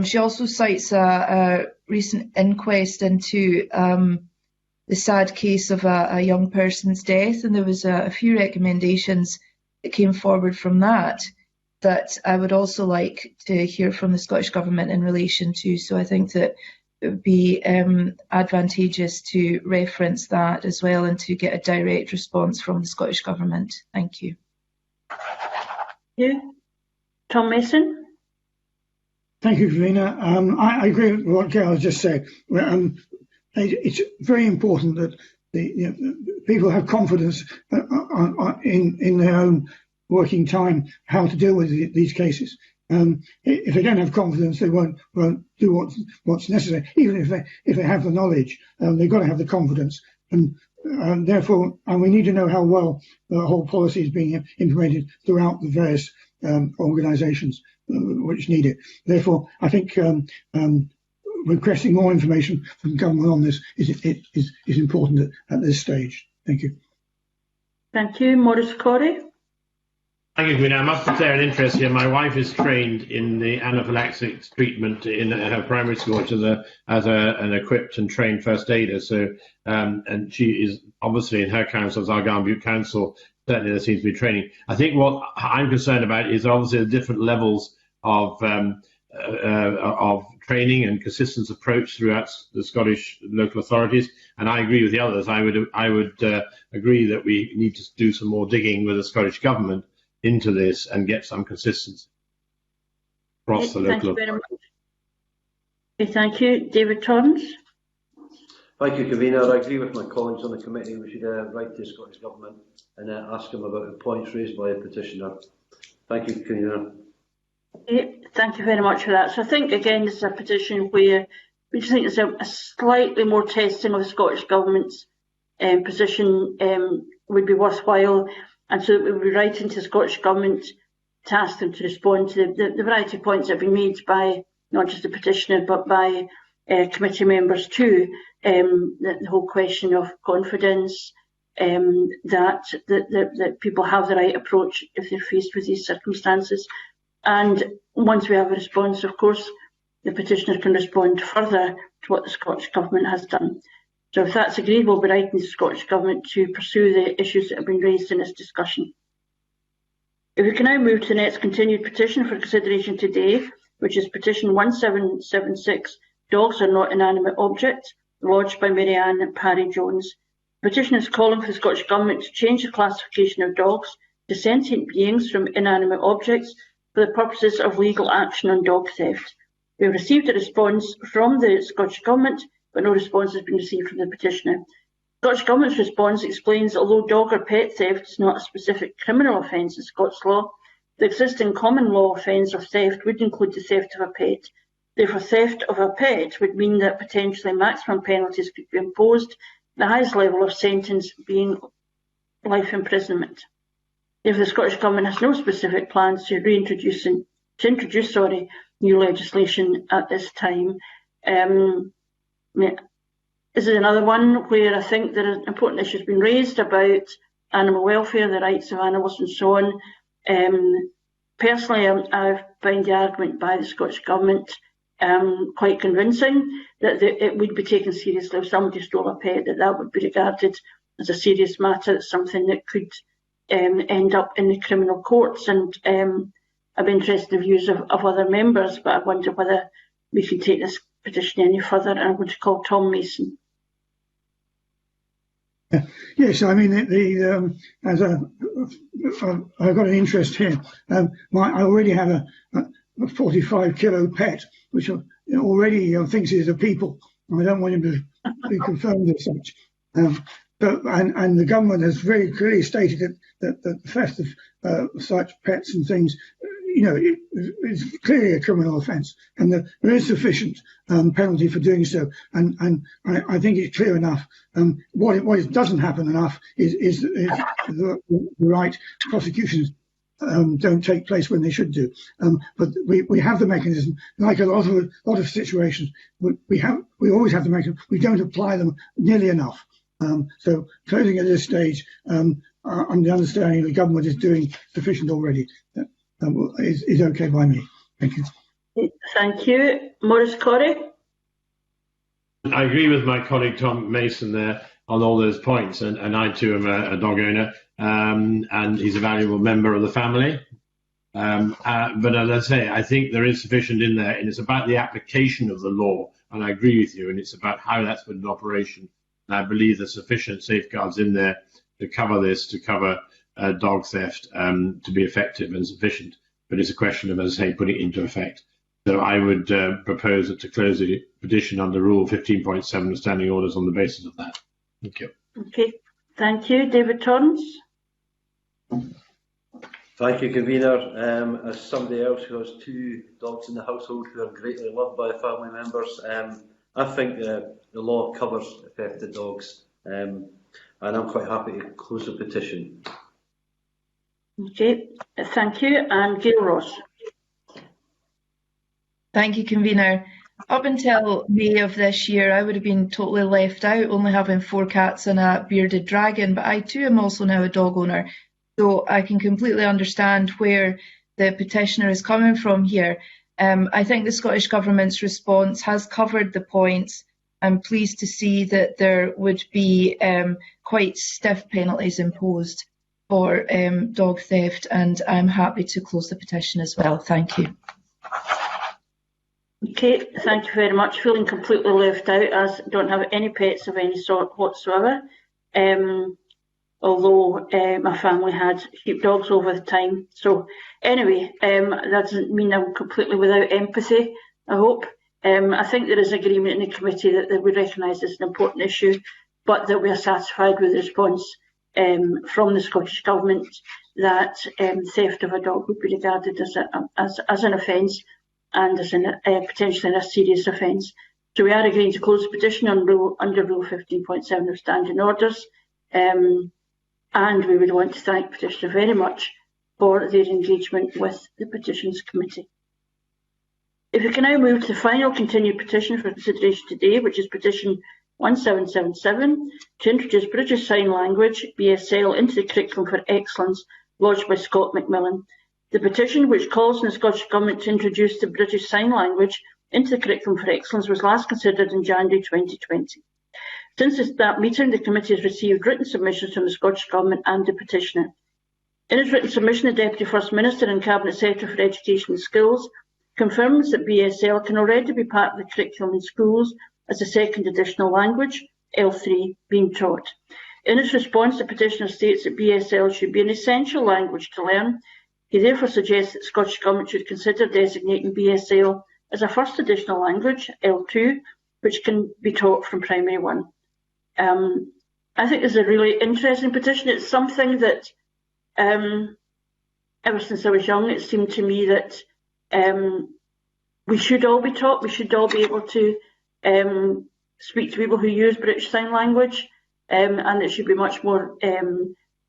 She also cites a recent inquest into the sad case of a young person's death, and there was a few recommendations that came forward from that I would also like to hear from the Scottish Government in relation to. So I think that it would be advantageous to reference that as well, and to get a direct response from the Scottish Government. Thank you. Thank you. Tom Mason. Thank you, Katrina. I agree with what Gail has just said. It's very important that people have confidence in their own working time how to deal with these cases. If they don't have confidence, they won't do what's necessary. Even if they have the knowledge, they've got to have the confidence, and therefore, we need to know how well the whole policy is being implemented throughout the various organisations which need it. Therefore, I think requesting more information from government on this is important at this stage. Thank you. Thank you. Maurice Corey. Thank you, Queen. I must declare an interest here. My wife is trained in the anaphylaxis treatment in her primary school, which is an equipped and trained first aider. So, and she is obviously in her council, as Argyll Butte Council, certainly there seems to be training. I think what I'm concerned about is obviously the different levels of training and consistent approach throughout the Scottish local authorities. And I agree with the others. I would agree that we need to do some more digging with the Scottish Government into this and get some consistency across the local authorities. Okay, thank you. David Torrance. Thank you, Convener. I agree with my colleagues on the committee. We should write to the Scottish Government and ask them about the points raised by a petitioner. Thank you, Convener. Okay, thank you very much for that. So I think, again, this is a petition where we just think there's a slightly more testing of the Scottish Government's position would be worthwhile. And so we would be writing to the Scottish Government to ask them to respond to the variety of points that have been made by not just the petitioner but by committee members too. The whole question of confidence, that people have the right approach if they're faced with these circumstances. And once we have a response, of course, the petitioner can respond further to what the Scottish Government has done. So if that's agreed, we'll be writing to the Scottish Government to pursue the issues that have been raised in this discussion. If we can now move to the next continued petition for consideration today, which is Petition 1776, Dogs Are Not Inanimate Objects, lodged by Mary Ann Parry-Jones. The petition is calling for the Scottish Government to change the classification of dogs to sentient beings from inanimate objects for the purposes of legal action on dog theft. We have received a response from the Scottish Government, but no response has been received from the petitioner. The Scottish Government's response explains that although dog or pet theft is not a specific criminal offence in Scots law, the existing common law offence of theft would include the theft of a pet. Therefore, theft of a pet would mean that potentially maximum penalties could be imposed, the highest level of sentence being life imprisonment. If the Scottish Government has no specific plans to introduce new legislation at this time, this is another one where I think there are important issues being raised about animal welfare, the rights of animals and so on. Personally, I find the argument by the Scottish Government quite convincing that it would be taken seriously if somebody stole a pet, that would be regarded as a serious matter, something that could end up in the criminal courts. And I'd be interested in the views of other members, but I wonder whether we can take this petition any further. And I'm going to call Tom Mason. Yes, I mean, I've got an interest here. I already have a 45-kilo pet, which already thinks he's a people. I don't want him to be confirmed as such. And the government has very clearly stated that the theft of such pets and things, is clearly a criminal offence, and that there is sufficient penalty for doing so. And I think it's clear enough. What doesn't happen enough is the right prosecutions don't take place when they should do. But we have the mechanism, like a lot of situations. We always have the mechanism. We don't apply them nearly enough. So closing at this stage, on the understanding the government is doing sufficient already, is okay by me. Thank you. Thank you. Maurice Corrie? I agree with my colleague Tom Mason there on all those points, and I too am a dog owner, and he's a valuable member of the family. But as I say, I think there is sufficient in there, and it's about the application of the law, and I agree with you, and it's about how that's put into operation. And I believe there's sufficient safeguards in there to cover this, to cover dog theft, to be effective and sufficient. But it's a question of, as I say, putting it into effect. So I would propose to close the petition under Rule 15.7 of Standing Orders on the basis of that. Thank you. Okay, thank you. David Torrance? Thank you, Convener. As somebody else who has 2 dogs in the household who are greatly loved by family members, I think the law covers affected dogs, and I'm quite happy to close the petition. Okay, thank you. And Gail Ross? Thank you, Convener. Up until May of this year, I would have been totally left out, only having 4 cats and a bearded dragon, but I too am also now a dog owner. So I can completely understand where the petitioner is coming from here. I think the Scottish Government's response has covered the points. I'm pleased to see that there would be quite stiff penalties imposed for dog theft, and I'm happy to close the petition as well. Thank you. Okay, thank you very much. Feeling completely left out, as I don't have any pets of any sort whatsoever. Although my family had sheepdogs over the time. So anyway, that doesn't mean I'm completely without empathy, I hope. I think there is agreement in the committee that we recognise this an important issue, but that we are satisfied with the response from the Scottish Government that theft of a dog would be regarded as an offence and as potentially a serious offence. So we are agreeing to close the petition under Rule 15.7 of Standing Orders. And we would want to thank Petitioner very much for their engagement with the Petitions Committee. If we can now move to the final continued petition for consideration today, which is Petition 1777, to introduce British Sign Language, BSL, into the Curriculum for Excellence, lodged by Scott Mcmillan. The petition, which calls on the Scottish Government to introduce the British Sign Language into the Curriculum for Excellence, was last considered in January 2020. Since that meeting, the committee has received written submissions from the Scottish Government and the petitioner. In his written submission, the Deputy First Minister and Cabinet Secretary for Education and Skills confirms that BSL can already be part of the curriculum in schools as a second additional language, L3, being taught. In his response, the petitioner states that BSL should be an essential language to learn. He therefore suggests that the Scottish Government should consider designating BSL as a first additional language, L2, which can be taught from Primary 1. I think it's a really interesting petition. It's something that, ever since I was young, it seemed to me that we should all be taught. We should all be able to speak to people who use British Sign Language, and it should be much more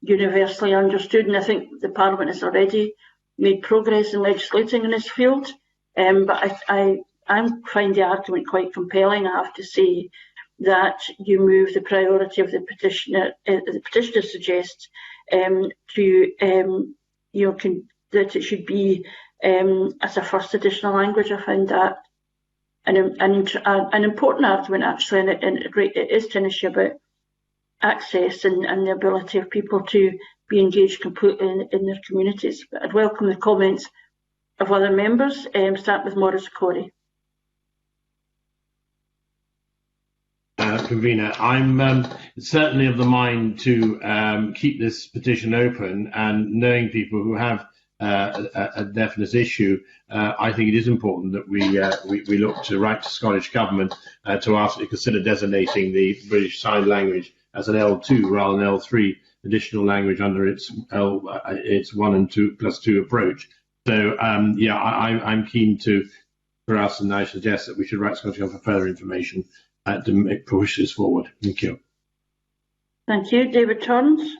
universally understood. And I think the Parliament has already made progress in legislating in this field. But I find the argument quite compelling, I have to say, that you move the priority of the petitioner suggests to that it should be as a first additional language. I find that an important argument, actually, and it is an issue about access and the ability of people to be engaged completely in their communities. But I'd welcome the comments of other members. Start with Maurice Corey. Convener, I'm certainly of the mind to keep this petition open, and knowing people who have a definite issue, I think it is important that we look to write to Scottish Government to ask it to consider designating the British Sign Language as an L2 rather than L3 additional language under its 1 and 2 plus 2 approach. So yeah, I'm keen for us, and I suggest that we should write to Scottish Government for further information to push this forward. Thank you. Thank you. David Torrance.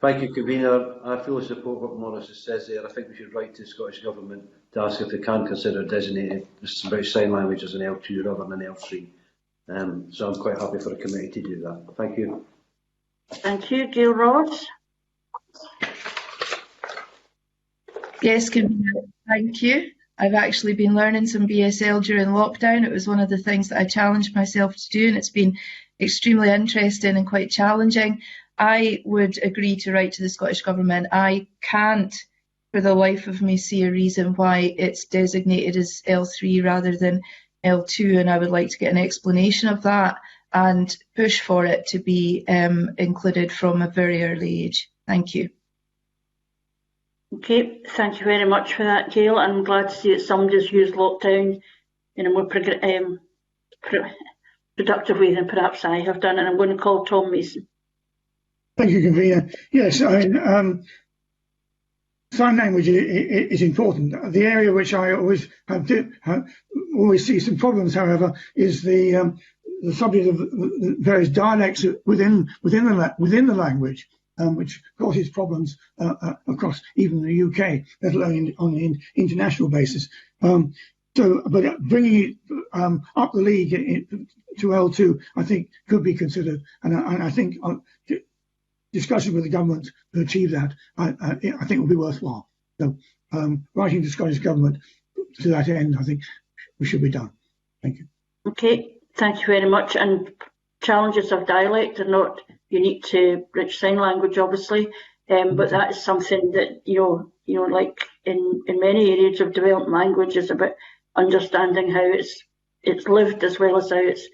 Thank you, Convener. I fully support what Maurice says there. I think we should write to the Scottish Government to ask if they can consider designating the British Sign Language as an L2 rather than an L3. So I'm quite happy for the committee to do that. Thank you. Thank you. Gail Ross. Yes, Convener, thank you. I've actually been learning some BSL during lockdown. It was one of the things that I challenged myself to do, and it's been extremely interesting and quite challenging. I would agree to write to the Scottish Government. I can't, for the life of me, see a reason why it's designated as L3 rather than L2, and I would like to get an explanation of that and push for it to be included from a very early age. Thank you. Okay, thank you very much for that, Gail. I'm glad to see that somebody's used lockdown in a more productive way than perhaps I have done, and I'm going to call Tom Mason. Thank you, Convener. Yes, I mean, sign language is important. The area which I always always see some problems, however, is the subject of the various dialects within the language, which causes problems across even the UK, let alone on an international basis. But bringing it up the league to L2, I think, could be considered, and I think discussion with the government to achieve that, I think will be worthwhile. So, writing to the Scottish Government to that end, I think we should be done. Thank you. Okay, thank you very much. And challenges of dialect are not unique to British Sign Language, obviously, but that is something that you know, like in many areas of developed language, is about understanding how it's lived as well as how it's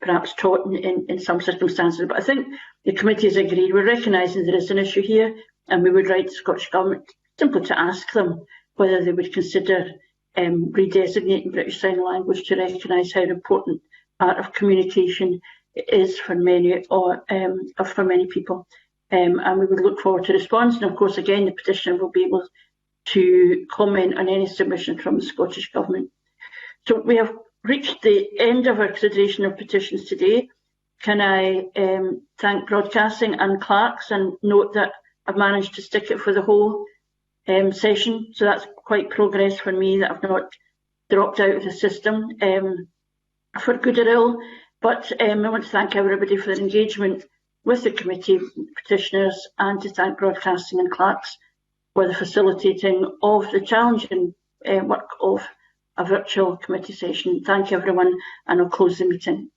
perhaps taught in some circumstances. But I think the committee has agreed. We're recognising there is an issue here, and we would write to the Scottish Government simply to ask them whether they would consider redesignating British Sign Language to recognise how important part of communication it is for many for many people. And we would look forward to response. And of course, again, the petitioner will be able to comment on any submission from the Scottish Government. So we have reached the end of our consideration of petitions today. Can I thank Broadcasting and Clerks, and note that I've managed to stick it for the whole session, so that's quite progress for me, that I've not dropped out of the system for good or ill. But I want to thank everybody for their engagement with the committee, petitioners, and to thank Broadcasting and Clerks for the facilitating of the challenging work of a virtual committee session. Thank you, everyone, and I'll close the meeting.